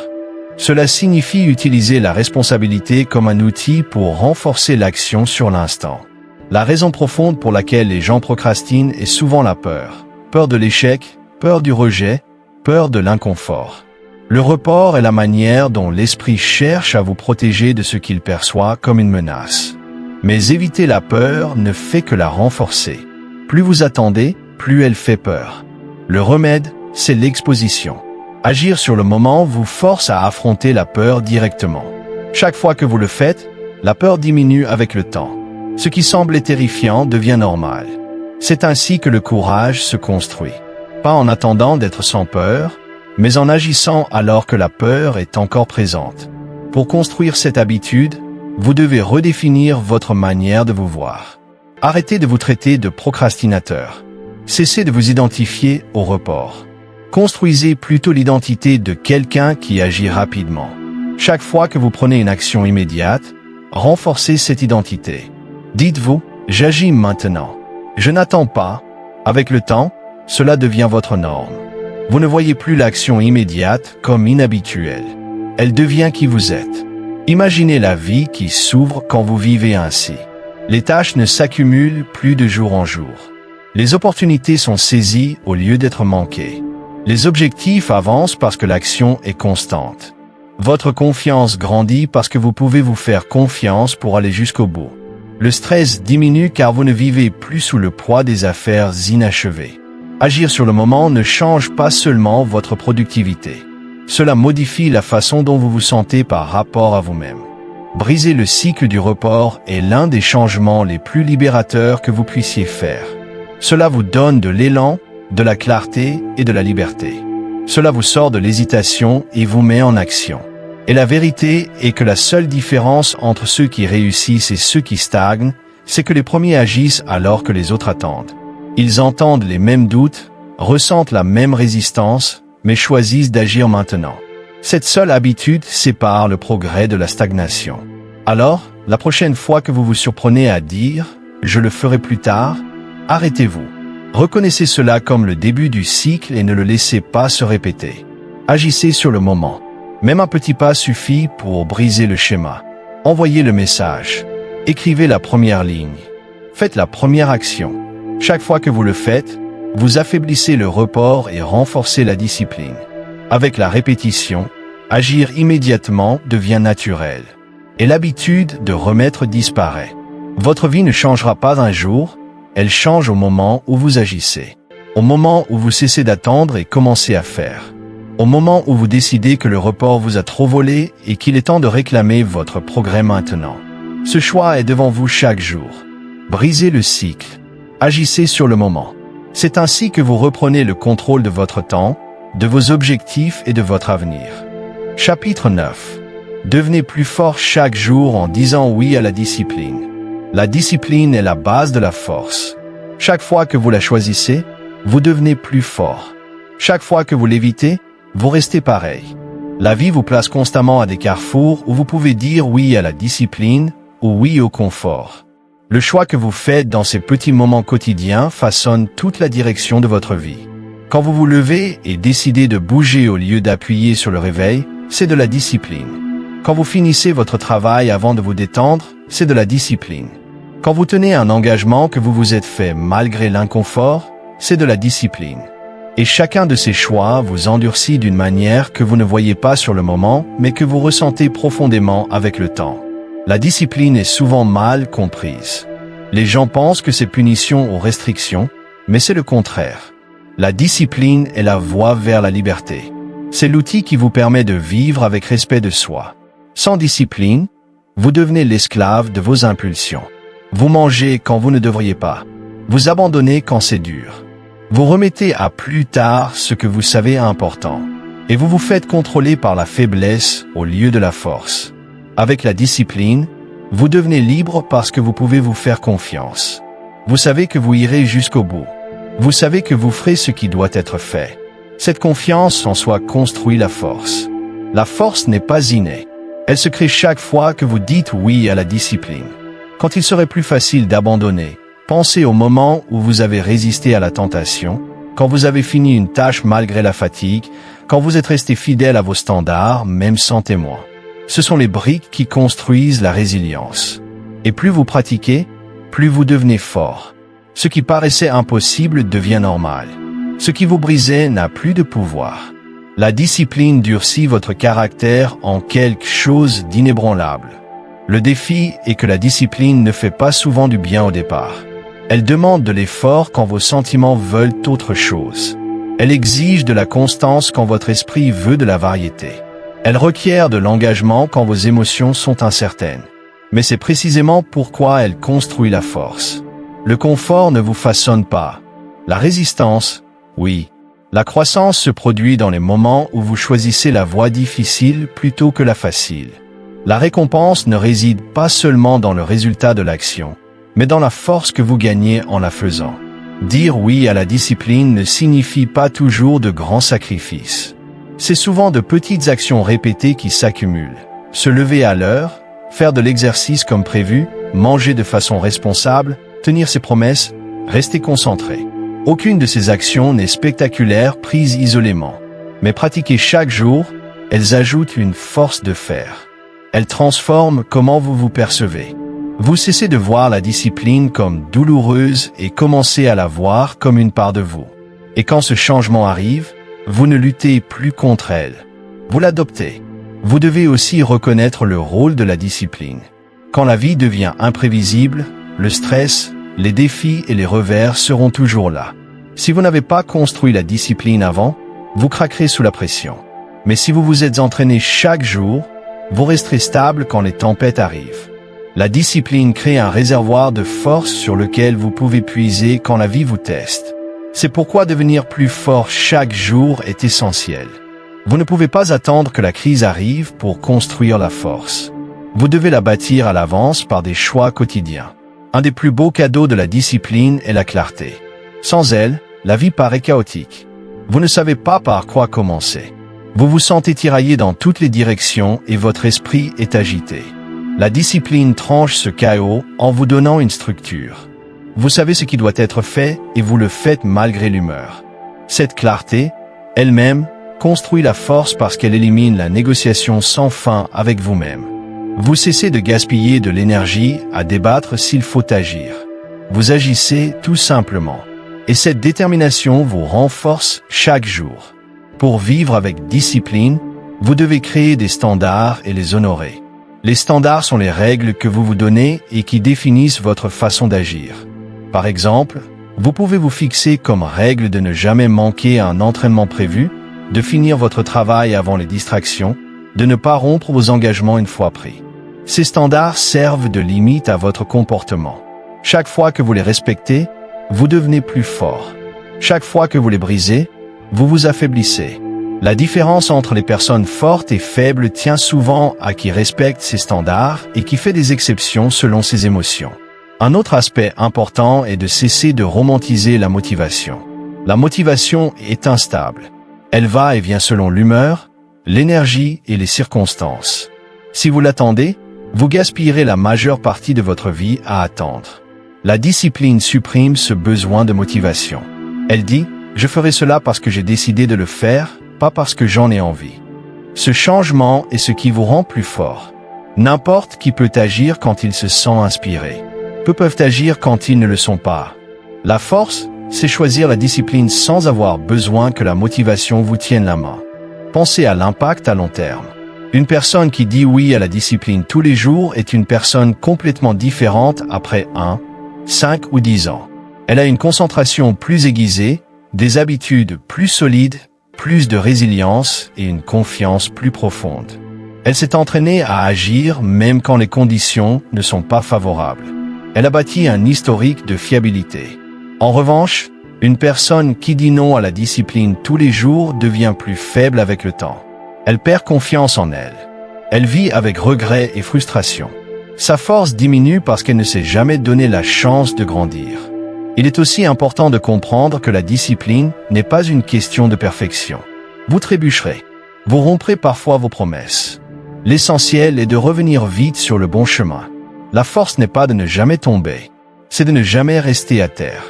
Cela signifie utiliser la responsabilité comme un outil pour renforcer l'action sur l'instant. La raison profonde pour laquelle les gens procrastinent est souvent la peur. Peur de l'échec, peur du rejet, peur de l'inconfort. Le report est la manière dont l'esprit cherche à vous protéger de ce qu'il perçoit comme une menace. Mais éviter la peur ne fait que la renforcer. Plus vous attendez, plus elle fait peur. Le remède, c'est l'exposition. Agir sur le moment vous force à affronter la peur directement. Chaque fois que vous le faites, la peur diminue avec le temps. Ce qui semblait terrifiant devient normal. C'est ainsi que le courage se construit. Pas en attendant d'être sans peur, mais en agissant alors que la peur est encore présente. Pour construire cette habitude, vous devez redéfinir votre manière de vous voir. Arrêtez de vous traiter de procrastinateur. Cessez de vous identifier au report. Construisez plutôt l'identité de quelqu'un qui agit rapidement. Chaque fois que vous prenez une action immédiate, renforcez cette identité. Dites-vous, j'agis maintenant. Je n'attends pas. Avec le temps, cela devient votre norme. Vous ne voyez plus l'action immédiate comme inhabituelle. Elle devient qui vous êtes. Imaginez la vie qui s'ouvre quand vous vivez ainsi. Les tâches ne s'accumulent plus de jour en jour. Les opportunités sont saisies au lieu d'être manquées. Les objectifs avancent parce que l'action est constante. Votre confiance grandit parce que vous pouvez vous faire confiance pour aller jusqu'au bout. Le stress diminue car vous ne vivez plus sous le poids des affaires inachevées. Agir sur le moment ne change pas seulement votre productivité. Cela modifie la façon dont vous vous sentez par rapport à vous-même. Briser le cycle du report est l'un des changements les plus libérateurs que vous puissiez faire. Cela vous donne de l'élan, de la clarté et de la liberté. Cela vous sort de l'hésitation et vous met en action. Et la vérité est que la seule différence entre ceux qui réussissent et ceux qui stagnent, c'est que les premiers agissent alors que les autres attendent. Ils entendent les mêmes doutes, ressentent la même résistance, mais choisissent d'agir maintenant. Cette seule habitude sépare le progrès de la stagnation. Alors, la prochaine fois que vous vous surprenez à dire « je le ferai plus tard », arrêtez-vous. Reconnaissez cela comme le début du cycle et ne le laissez pas se répéter. Agissez sur le moment. Même un petit pas suffit pour briser le schéma. Envoyez le message. Écrivez la première ligne. Faites la première action. Chaque fois que vous le faites, vous affaiblissez le report et renforcez la discipline. Avec la répétition, agir immédiatement devient naturel. Et l'habitude de remettre disparaît. Votre vie ne changera pas un jour, elle change au moment où vous agissez. Au moment où vous cessez d'attendre et commencez à faire. Au moment où vous décidez que le report vous a trop volé et qu'il est temps de réclamer votre progrès maintenant. Ce choix est devant vous chaque jour. Brisez le cycle. Agissez sur le moment. C'est ainsi que vous reprenez le contrôle de votre temps, de vos objectifs et de votre avenir. Chapitre 9. Devenez plus fort chaque jour en disant oui à la discipline. La discipline est la base de la force. Chaque fois que vous la choisissez, vous devenez plus fort. Chaque fois que vous l'évitez, vous restez pareil. La vie vous place constamment à des carrefours où vous pouvez dire oui à la discipline ou oui au confort. Le choix que vous faites dans ces petits moments quotidiens façonne toute la direction de votre vie. Quand vous vous levez et décidez de bouger au lieu d'appuyer sur le réveil, c'est de la discipline. Quand vous finissez votre travail avant de vous détendre, c'est de la discipline. Quand vous tenez un engagement que vous vous êtes fait malgré l'inconfort, c'est de la discipline. Et chacun de ces choix vous endurcit d'une manière que vous ne voyez pas sur le moment, mais que vous ressentez profondément avec le temps. La discipline est souvent mal comprise. Les gens pensent que c'est punition ou restriction, mais c'est le contraire. La discipline est la voie vers la liberté. C'est l'outil qui vous permet de vivre avec respect de soi. Sans discipline, vous devenez l'esclave de vos impulsions. Vous mangez quand vous ne devriez pas. Vous abandonnez quand c'est dur. Vous remettez à plus tard ce que vous savez important. Et vous vous faites contrôler par la faiblesse au lieu de la force. Avec la discipline, vous devenez libre parce que vous pouvez vous faire confiance. Vous savez que vous irez jusqu'au bout. Vous savez que vous ferez ce qui doit être fait. Cette confiance en soi construit la force. La force n'est pas innée. Elle se crée chaque fois que vous dites oui à la discipline. Quand il serait plus facile d'abandonner, pensez au moment où vous avez résisté à la tentation, quand vous avez fini une tâche malgré la fatigue, quand vous êtes resté fidèle à vos standards, même sans témoin. Ce sont les briques qui construisent la résilience. Et plus vous pratiquez, plus vous devenez fort. Ce qui paraissait impossible devient normal. Ce qui vous brisait n'a plus de pouvoir. La discipline durcit votre caractère en quelque chose d'inébranlable. Le défi est que la discipline ne fait pas souvent du bien au départ. Elle demande de l'effort quand vos sentiments veulent autre chose. Elle exige de la constance quand votre esprit veut de la variété. Elle requiert de l'engagement quand vos émotions sont incertaines. Mais c'est précisément pourquoi elle construit la force. Le confort ne vous façonne pas. La résistance, oui. La croissance se produit dans les moments où vous choisissez la voie difficile plutôt que la facile. La récompense ne réside pas seulement dans le résultat de l'action, mais dans la force que vous gagnez en la faisant. Dire oui à la discipline ne signifie pas toujours de grands sacrifices. C'est souvent de petites actions répétées qui s'accumulent. Se lever à l'heure, faire de l'exercice comme prévu, manger de façon responsable, tenir ses promesses, rester concentré. Aucune de ces actions n'est spectaculaire prise isolément. Mais pratiquées chaque jour, elles ajoutent une force de fer. Elles transforment comment vous vous percevez. Vous cessez de voir la discipline comme douloureuse et commencez à la voir comme une part de vous. Et quand ce changement arrive, vous ne luttez plus contre elle. Vous l'adoptez. Vous devez aussi reconnaître le rôle de la discipline. Quand la vie devient imprévisible, le stress, les défis et les revers seront toujours là. Si vous n'avez pas construit la discipline avant, vous craquerez sous la pression. Mais si vous vous êtes entraîné chaque jour, vous resterez stable quand les tempêtes arrivent. La discipline crée un réservoir de force sur lequel vous pouvez puiser quand la vie vous teste. C'est pourquoi devenir plus fort chaque jour est essentiel. Vous ne pouvez pas attendre que la crise arrive pour construire la force. Vous devez la bâtir à l'avance par des choix quotidiens. Un des plus beaux cadeaux de la discipline est la clarté. Sans elle, la vie paraît chaotique. Vous ne savez pas par quoi commencer. Vous vous sentez tiraillé dans toutes les directions et votre esprit est agité. La discipline tranche ce chaos en vous donnant une structure. Vous savez ce qui doit être fait et vous le faites malgré l'humeur. Cette clarté, elle-même, construit la force parce qu'elle élimine la négociation sans fin avec vous-même. Vous cessez de gaspiller de l'énergie à débattre s'il faut agir. Vous agissez tout simplement. Et cette détermination vous renforce chaque jour. Pour vivre avec discipline, vous devez créer des standards et les honorer. Les standards sont les règles que vous vous donnez et qui définissent votre façon d'agir. Par exemple, vous pouvez vous fixer comme règle de ne jamais manquer un entraînement prévu, de finir votre travail avant les distractions, de ne pas rompre vos engagements une fois pris. Ces standards servent de limite à votre comportement. Chaque fois que vous les respectez, vous devenez plus fort. Chaque fois que vous les brisez, vous vous affaiblissez. La différence entre les personnes fortes et faibles tient souvent à qui respecte ses standards et qui fait des exceptions selon ses émotions. Un autre aspect important est de cesser de romantiser la motivation. La motivation est instable. Elle va et vient selon l'humeur, l'énergie et les circonstances. Si vous l'attendez, vous gaspillerez la majeure partie de votre vie à attendre. La discipline supprime ce besoin de motivation. Elle dit, je ferai cela parce que j'ai décidé de le faire, pas parce que j'en ai envie. Ce changement est ce qui vous rend plus fort. N'importe qui peut agir quand il se sent inspiré. Peu peuvent agir quand ils ne le sont pas. La force, c'est choisir la discipline sans avoir besoin que la motivation vous tienne la main. Pensez à l'impact à long terme. Une personne qui dit oui à la discipline tous les jours est une personne complètement différente après 1, 5 ou 10 ans. Elle a une concentration plus aiguisée, des habitudes plus solides, plus de résilience et une confiance plus profonde. Elle s'est entraînée à agir même quand les conditions ne sont pas favorables. Elle a bâti un historique de fiabilité. En revanche, une personne qui dit non à la discipline tous les jours devient plus faible avec le temps. Elle perd confiance en elle. Elle vit avec regret et frustration. Sa force diminue parce qu'elle ne s'est jamais donné la chance de grandir. Il est aussi important de comprendre que la discipline n'est pas une question de perfection. Vous trébucherez. Vous romprez parfois vos promesses. L'essentiel est de revenir vite sur le bon chemin. La force n'est pas de ne jamais tomber. C'est de ne jamais rester à terre.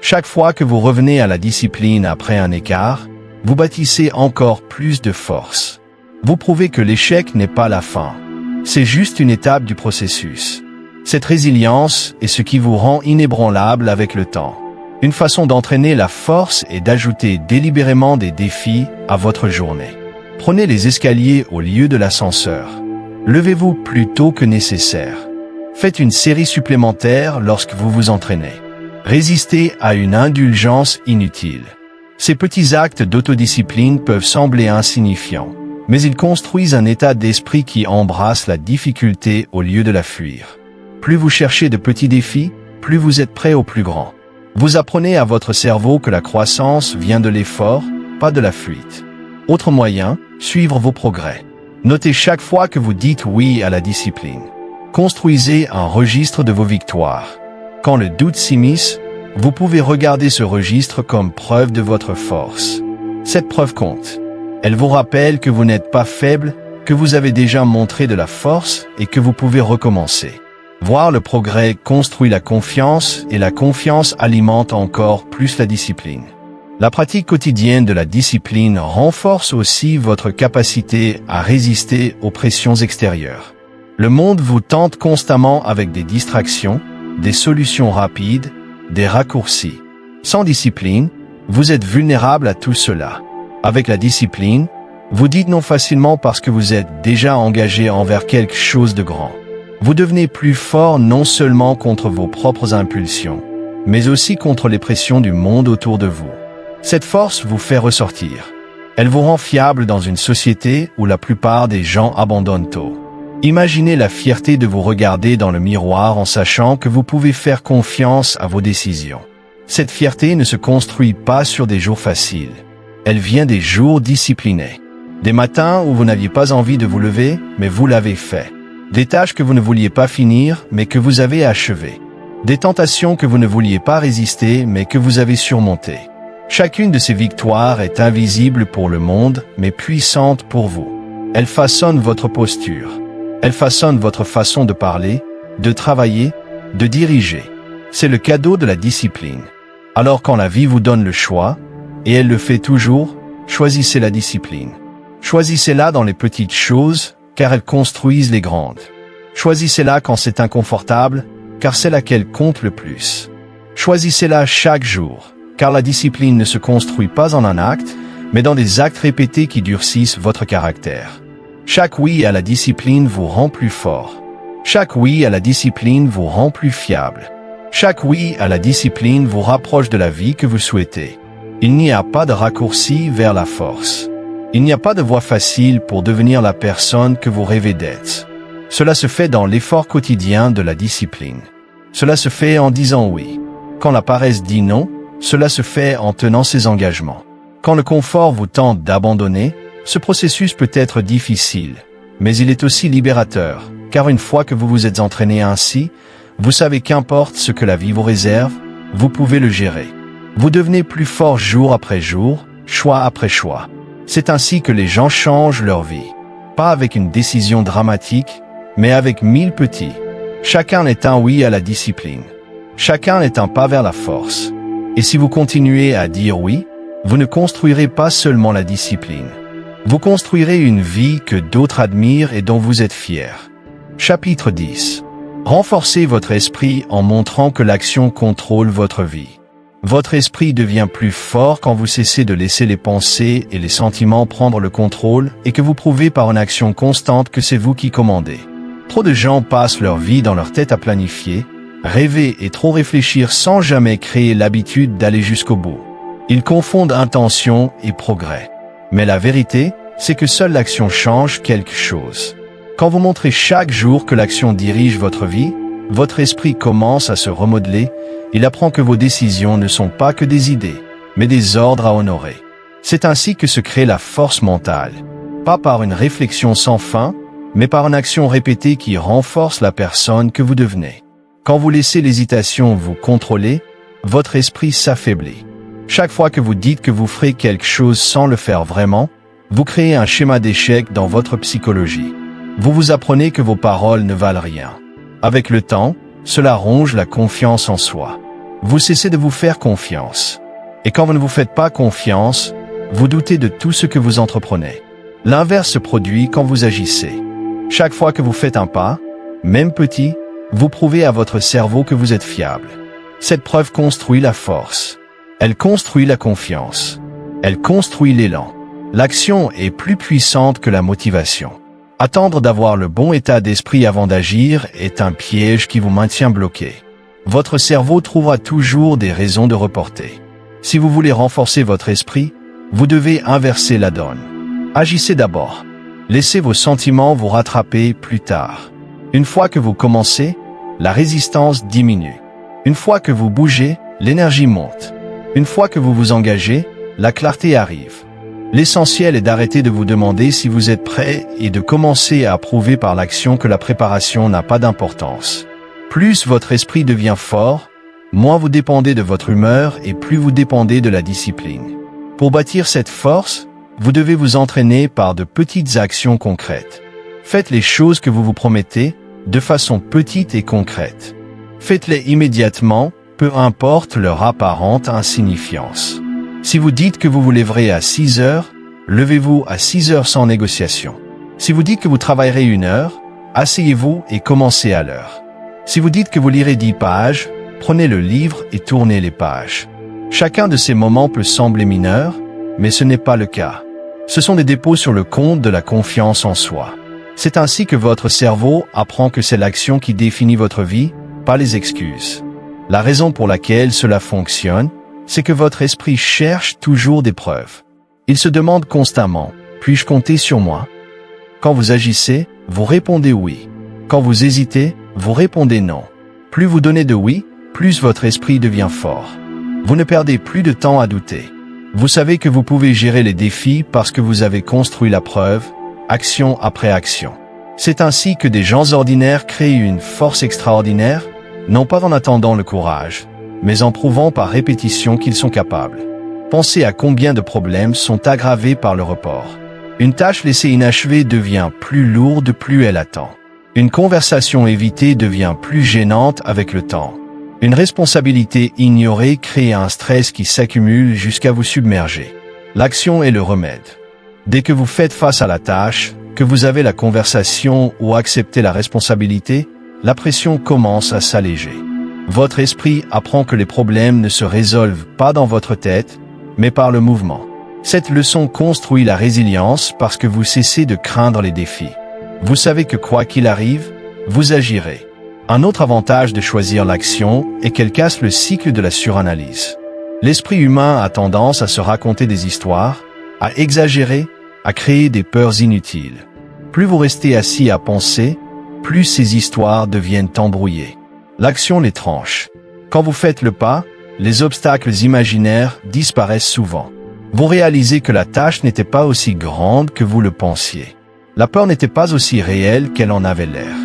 Chaque fois que vous revenez à la discipline après un écart, vous bâtissez encore plus de force. Vous prouvez que l'échec n'est pas la fin. C'est juste une étape du processus. Cette résilience est ce qui vous rend inébranlable avec le temps. Une façon d'entraîner la force est d'ajouter délibérément des défis à votre journée. Prenez les escaliers au lieu de l'ascenseur. Levez-vous plus tôt que nécessaire. Faites une série supplémentaire lorsque vous vous entraînez. Résistez à une indulgence inutile. Ces petits actes d'autodiscipline peuvent sembler insignifiants, mais ils construisent un état d'esprit qui embrasse la difficulté au lieu de la fuir. Plus vous cherchez de petits défis, plus vous êtes prêt au plus grand. Vous apprenez à votre cerveau que la croissance vient de l'effort, pas de la fuite. Autre moyen, suivre vos progrès. Notez chaque fois que vous dites oui à la discipline. Construisez un registre de vos victoires. Quand le doute s'immisce, vous pouvez regarder ce registre comme preuve de votre force. Cette preuve compte. Elle vous rappelle que vous n'êtes pas faible, que vous avez déjà montré de la force et que vous pouvez recommencer. Voir le progrès construit la confiance et la confiance alimente encore plus la discipline. La pratique quotidienne de la discipline renforce aussi votre capacité à résister aux pressions extérieures. Le monde vous tente constamment avec des distractions, des solutions rapides, des raccourcis. Sans discipline, vous êtes vulnérable à tout cela. Avec la discipline, vous dites non facilement parce que vous êtes déjà engagé envers quelque chose de grand. Vous devenez plus fort non seulement contre vos propres impulsions, mais aussi contre les pressions du monde autour de vous. Cette force vous fait ressortir. Elle vous rend fiable dans une société où la plupart des gens abandonnent tôt. Imaginez la fierté de vous regarder dans le miroir en sachant que vous pouvez faire confiance à vos décisions. Cette fierté ne se construit pas sur des jours faciles. Elle vient des jours disciplinés. Des matins où vous n'aviez pas envie de vous lever, mais vous l'avez fait. Des tâches que vous ne vouliez pas finir, mais que vous avez achevées. Des tentations que vous ne vouliez pas résister, mais que vous avez surmontées. Chacune de ces victoires est invisible pour le monde, mais puissante pour vous. Elle façonne votre posture. Elle façonne votre façon de parler, de travailler, de diriger. C'est le cadeau de la discipline. Alors quand la vie vous donne le choix, et elle le fait toujours, choisissez la discipline. Choisissez-la dans les petites choses, car elles construisent les grandes. Choisissez-la quand c'est inconfortable, car c'est là qu'elle compte le plus. Choisissez-la chaque jour, car la discipline ne se construit pas en un acte, mais dans des actes répétés qui durcissent votre caractère. Chaque oui à la discipline vous rend plus fort. Chaque oui à la discipline vous rend plus fiable. Chaque oui à la discipline vous rapproche de la vie que vous souhaitez. Il n'y a pas de raccourci vers la force. Il n'y a pas de voie facile pour devenir la personne que vous rêvez d'être. Cela se fait dans l'effort quotidien de la discipline. Cela se fait en disant oui. Quand la paresse dit non, cela se fait en tenant ses engagements. Quand le confort vous tente d'abandonner, ce processus peut être difficile, mais il est aussi libérateur, car une fois que vous vous êtes entraîné ainsi, vous savez qu'importe ce que la vie vous réserve, vous pouvez le gérer. Vous devenez plus fort jour après jour, choix après choix. C'est ainsi que les gens changent leur vie. Pas avec une décision dramatique, mais avec 1000 petits. Chacun est un oui à la discipline. Chacun est un pas vers la force. Et si vous continuez à dire oui, vous ne construirez pas seulement la discipline. Vous construirez une vie que d'autres admirent et dont vous êtes fiers. Chapitre 10. Renforcez votre esprit en montrant que l'action contrôle votre vie. Votre esprit devient plus fort quand vous cessez de laisser les pensées et les sentiments prendre le contrôle et que vous prouvez par une action constante que c'est vous qui commandez. Trop de gens passent leur vie dans leur tête à planifier, rêver et trop réfléchir sans jamais créer l'habitude d'aller jusqu'au bout. Ils confondent intention et progrès. Mais la vérité, c'est que seule l'action change quelque chose. Quand vous montrez chaque jour que l'action dirige votre vie, votre esprit commence à se remodeler. Il apprend que vos décisions ne sont pas que des idées, mais des ordres à honorer. C'est ainsi que se crée la force mentale. Pas par une réflexion sans fin, mais par une action répétée qui renforce la personne que vous devenez. Quand vous laissez l'hésitation vous contrôler, votre esprit s'affaiblit. Chaque fois que vous dites que vous ferez quelque chose sans le faire vraiment, vous créez un schéma d'échec dans votre psychologie. Vous vous apprenez que vos paroles ne valent rien. Avec le temps, cela ronge la confiance en soi. Vous cessez de vous faire confiance. Et quand vous ne vous faites pas confiance, vous doutez de tout ce que vous entreprenez. L'inverse se produit quand vous agissez. Chaque fois que vous faites un pas, même petit, vous prouvez à votre cerveau que vous êtes fiable. Cette preuve construit la force. Elle construit la confiance. Elle construit l'élan. L'action est plus puissante que la motivation. Attendre d'avoir le bon état d'esprit avant d'agir est un piège qui vous maintient bloqué. Votre cerveau trouvera toujours des raisons de reporter. Si vous voulez renforcer votre esprit, vous devez inverser la donne. Agissez d'abord. Laissez vos sentiments vous rattraper plus tard. Une fois que vous commencez, la résistance diminue. Une fois que vous bougez, l'énergie monte. Une fois que vous vous engagez, la clarté arrive. L'essentiel est d'arrêter de vous demander si vous êtes prêt et de commencer à prouver par l'action que la préparation n'a pas d'importance. Plus votre esprit devient fort, moins vous dépendez de votre humeur et plus vous dépendez de la discipline. Pour bâtir cette force, vous devez vous entraîner par de petites actions concrètes. Faites les choses que vous vous promettez, de façon petite et concrète. Faites-les immédiatement, peu importe leur apparente insignifiance. Si vous dites que vous vous lèverez à 6 heures, levez-vous à 6 heures sans négociation. Si vous dites que vous travaillerez 1 heure, asseyez-vous et commencez à l'heure. Si vous dites que vous lirez 10 pages, prenez le livre et tournez les pages. Chacun de ces moments peut sembler mineur, mais ce n'est pas le cas. Ce sont des dépôts sur le compte de la confiance en soi. C'est ainsi que votre cerveau apprend que c'est l'action qui définit votre vie, pas les excuses. La raison pour laquelle cela fonctionne, c'est que votre esprit cherche toujours des preuves. Il se demande constamment, puis-je compter sur moi? Quand vous agissez, vous répondez oui. Quand vous hésitez, vous répondez non. Plus vous donnez de oui, plus votre esprit devient fort. Vous ne perdez plus de temps à douter. Vous savez que vous pouvez gérer les défis parce que vous avez construit la preuve, action après action. C'est ainsi que des gens ordinaires créent une force extraordinaire, non pas en attendant le courage, mais en prouvant par répétition qu'ils sont capables. Pensez à combien de problèmes sont aggravés par le report. Une tâche laissée inachevée devient plus lourde plus elle attend. Une conversation évitée devient plus gênante avec le temps. Une responsabilité ignorée crée un stress qui s'accumule jusqu'à vous submerger. L'action est le remède. Dès que vous faites face à la tâche, que vous avez la conversation ou acceptez la responsabilité, la pression commence à s'alléger. Votre esprit apprend que les problèmes ne se résolvent pas dans votre tête, mais par le mouvement. Cette leçon construit la résilience parce que vous cessez de craindre les défis. Vous savez que quoi qu'il arrive, vous agirez. Un autre avantage de choisir l'action est qu'elle casse le cycle de la suranalyse. L'esprit humain a tendance à se raconter des histoires, à exagérer, à créer des peurs inutiles. Plus vous restez assis à penser, plus ces histoires deviennent embrouillées. L'action les tranche. Quand vous faites le pas, les obstacles imaginaires disparaissent souvent. Vous réalisez que la tâche n'était pas aussi grande que vous le pensiez. La peur n'était pas aussi réelle qu'elle en avait l'air.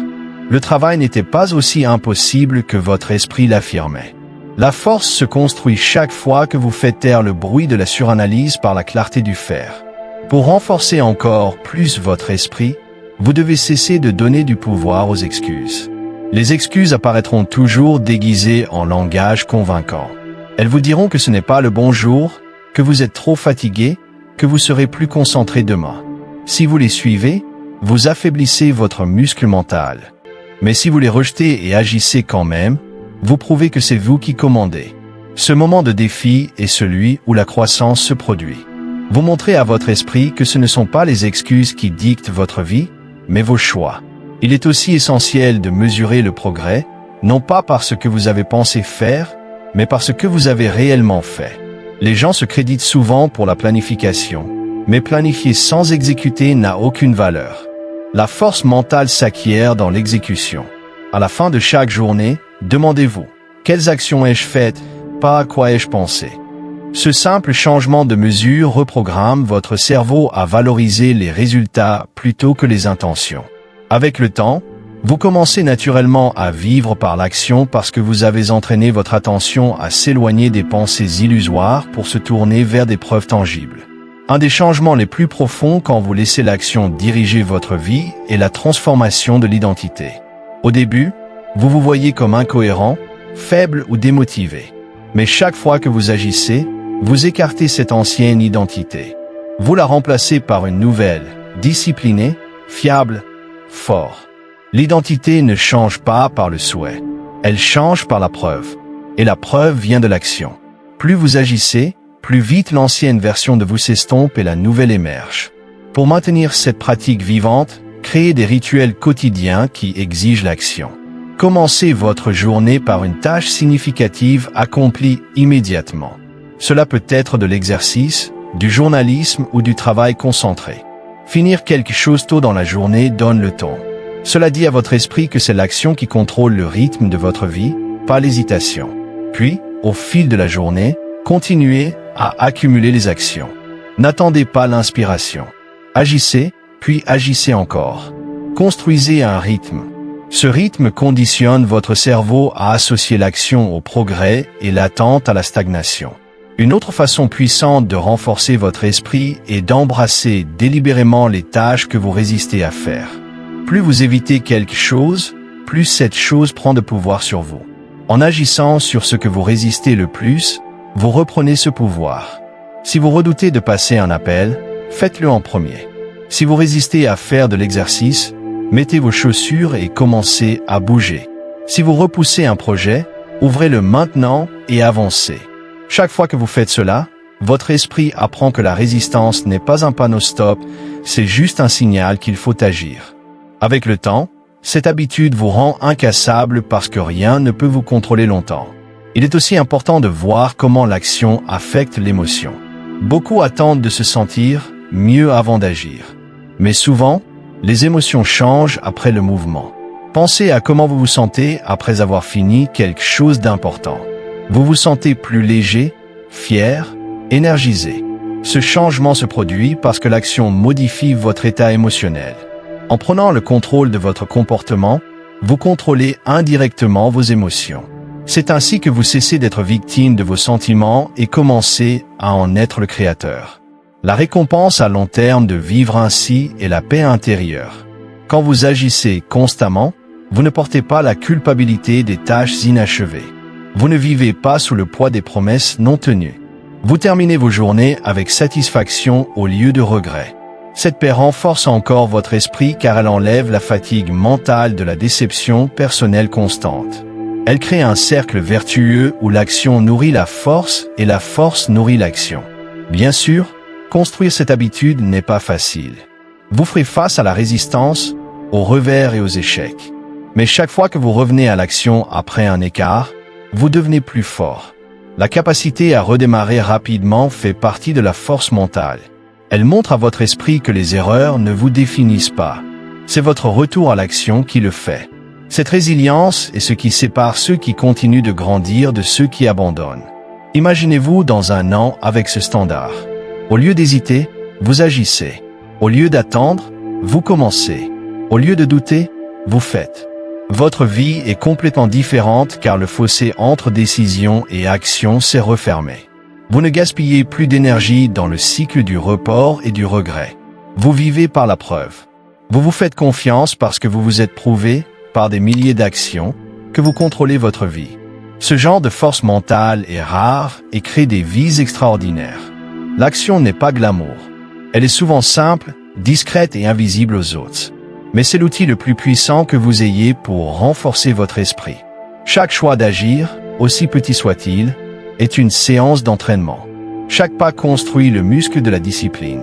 Le travail n'était pas aussi impossible que votre esprit l'affirmait. La force se construit chaque fois que vous faites taire le bruit de la suranalyse par la clarté du faire. Pour renforcer encore plus votre esprit, vous devez cesser de donner du pouvoir aux excuses. Les excuses apparaîtront toujours déguisées en langage convaincant. Elles vous diront que ce n'est pas le bon jour, que vous êtes trop fatigué, que vous serez plus concentré demain. Si vous les suivez, vous affaiblissez votre muscle mental. Mais si vous les rejetez et agissez quand même, vous prouvez que c'est vous qui commandez. Ce moment de défi est celui où la croissance se produit. Vous montrez à votre esprit que ce ne sont pas les excuses qui dictent votre vie, mais vos choix. Il est aussi essentiel de mesurer le progrès, non pas par ce que vous avez pensé faire, mais par ce que vous avez réellement fait. Les gens se créditent souvent pour la planification, mais planifier sans exécuter n'a aucune valeur. La force mentale s'acquiert dans l'exécution. À la fin de chaque journée, demandez-vous, quelles actions ai-je faites, pas à quoi ai-je pensé? Ce simple changement de mesure reprogramme votre cerveau à valoriser les résultats plutôt que les intentions. Avec le temps, vous commencez naturellement à vivre par l'action parce que vous avez entraîné votre attention à s'éloigner des pensées illusoires pour se tourner vers des preuves tangibles. Un des changements les plus profonds quand vous laissez l'action diriger votre vie est la transformation de l'identité. Au début, vous vous voyez comme incohérent, faible ou démotivé. Mais chaque fois que vous agissez, vous écartez cette ancienne identité. Vous la remplacez par une nouvelle, disciplinée, fiable, fort. L'identité ne change pas par le souhait. Elle change par la preuve. Et la preuve vient de l'action. Plus vous agissez, plus vite l'ancienne version de vous s'estompe et la nouvelle émerge. Pour maintenir cette pratique vivante, créez des rituels quotidiens qui exigent l'action. Commencez votre journée par une tâche significative accomplie immédiatement. Cela peut être de l'exercice, du journalisme ou du travail concentré. Finir quelque chose tôt dans la journée donne le ton. Cela dit à votre esprit que c'est l'action qui contrôle le rythme de votre vie, pas l'hésitation. Puis, au fil de la journée, continuez à accumuler les actions. N'attendez pas l'inspiration. Agissez, puis agissez encore. Construisez un rythme. Ce rythme conditionne votre cerveau à associer l'action au progrès et l'attente à la stagnation. Une autre façon puissante de renforcer votre esprit est d'embrasser délibérément les tâches que vous résistez à faire. Plus vous évitez quelque chose, plus cette chose prend de pouvoir sur vous. En agissant sur ce que vous résistez le plus, vous reprenez ce pouvoir. Si vous redoutez de passer un appel, faites-le en premier. Si vous résistez à faire de l'exercice, mettez vos chaussures et commencez à bouger. Si vous repoussez un projet, ouvrez-le maintenant et avancez. Chaque fois que vous faites cela, votre esprit apprend que la résistance n'est pas un panneau stop, c'est juste un signal qu'il faut agir. Avec le temps, cette habitude vous rend incassable parce que rien ne peut vous contrôler longtemps. Il est aussi important de voir comment l'action affecte l'émotion. Beaucoup attendent de se sentir mieux avant d'agir. Mais souvent, les émotions changent après le mouvement. Pensez à comment vous vous sentez après avoir fini quelque chose d'important. Vous vous sentez plus léger, fier, énergisé. Ce changement se produit parce que l'action modifie votre état émotionnel. En prenant le contrôle de votre comportement, vous contrôlez indirectement vos émotions. C'est ainsi que vous cessez d'être victime de vos sentiments et commencez à en être le créateur. La récompense à long terme de vivre ainsi est la paix intérieure. Quand vous agissez constamment, vous ne portez pas la culpabilité des tâches inachevées. Vous ne vivez pas sous le poids des promesses non tenues. Vous terminez vos journées avec satisfaction au lieu de regret. Cette paix renforce encore votre esprit car elle enlève la fatigue mentale de la déception personnelle constante. Elle crée un cercle vertueux où l'action nourrit la force et la force nourrit l'action. Bien sûr, construire cette habitude n'est pas facile. Vous ferez face à la résistance, aux revers et aux échecs. Mais chaque fois que vous revenez à l'action après un écart, vous devenez plus fort. La capacité à redémarrer rapidement fait partie de la force mentale. Elle montre à votre esprit que les erreurs ne vous définissent pas. C'est votre retour à l'action qui le fait. Cette résilience est ce qui sépare ceux qui continuent de grandir de ceux qui abandonnent. Imaginez-vous dans un an avec ce standard. Au lieu d'hésiter, vous agissez. Au lieu d'attendre, vous commencez. Au lieu de douter, vous faites. Votre vie est complètement différente car le fossé entre décision et action s'est refermé. Vous ne gaspillez plus d'énergie dans le cycle du report et du regret. Vous vivez par la preuve. Vous vous faites confiance parce que vous vous êtes prouvé, par des milliers d'actions, que vous contrôlez votre vie. Ce genre de force mentale est rare et crée des vies extraordinaires. L'action n'est pas glamour. Elle est souvent simple, discrète et invisible aux autres. Mais c'est l'outil le plus puissant que vous ayez pour renforcer votre esprit. Chaque choix d'agir, aussi petit soit-il, est une séance d'entraînement. Chaque pas construit le muscle de la discipline.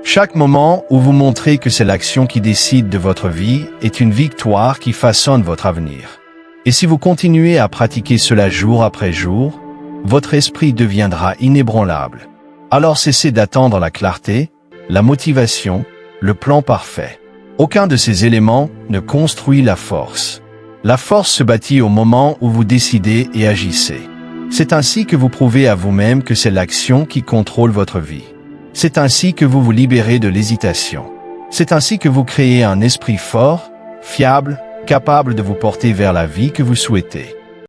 Chaque moment où vous montrez que c'est l'action qui décide de votre vie est une victoire qui façonne votre avenir. Et si vous continuez à pratiquer cela jour après jour, votre esprit deviendra inébranlable. Alors cessez d'attendre la clarté, la motivation, le plan parfait. Aucun de ces éléments ne construit la force. La force se bâtit au moment où vous décidez et agissez. C'est ainsi que vous prouvez à vous-même que c'est l'action qui contrôle votre vie. C'est ainsi que vous vous libérez de l'hésitation. C'est ainsi que vous créez un esprit fort, fiable, capable de vous porter vers la vie que vous souhaitez.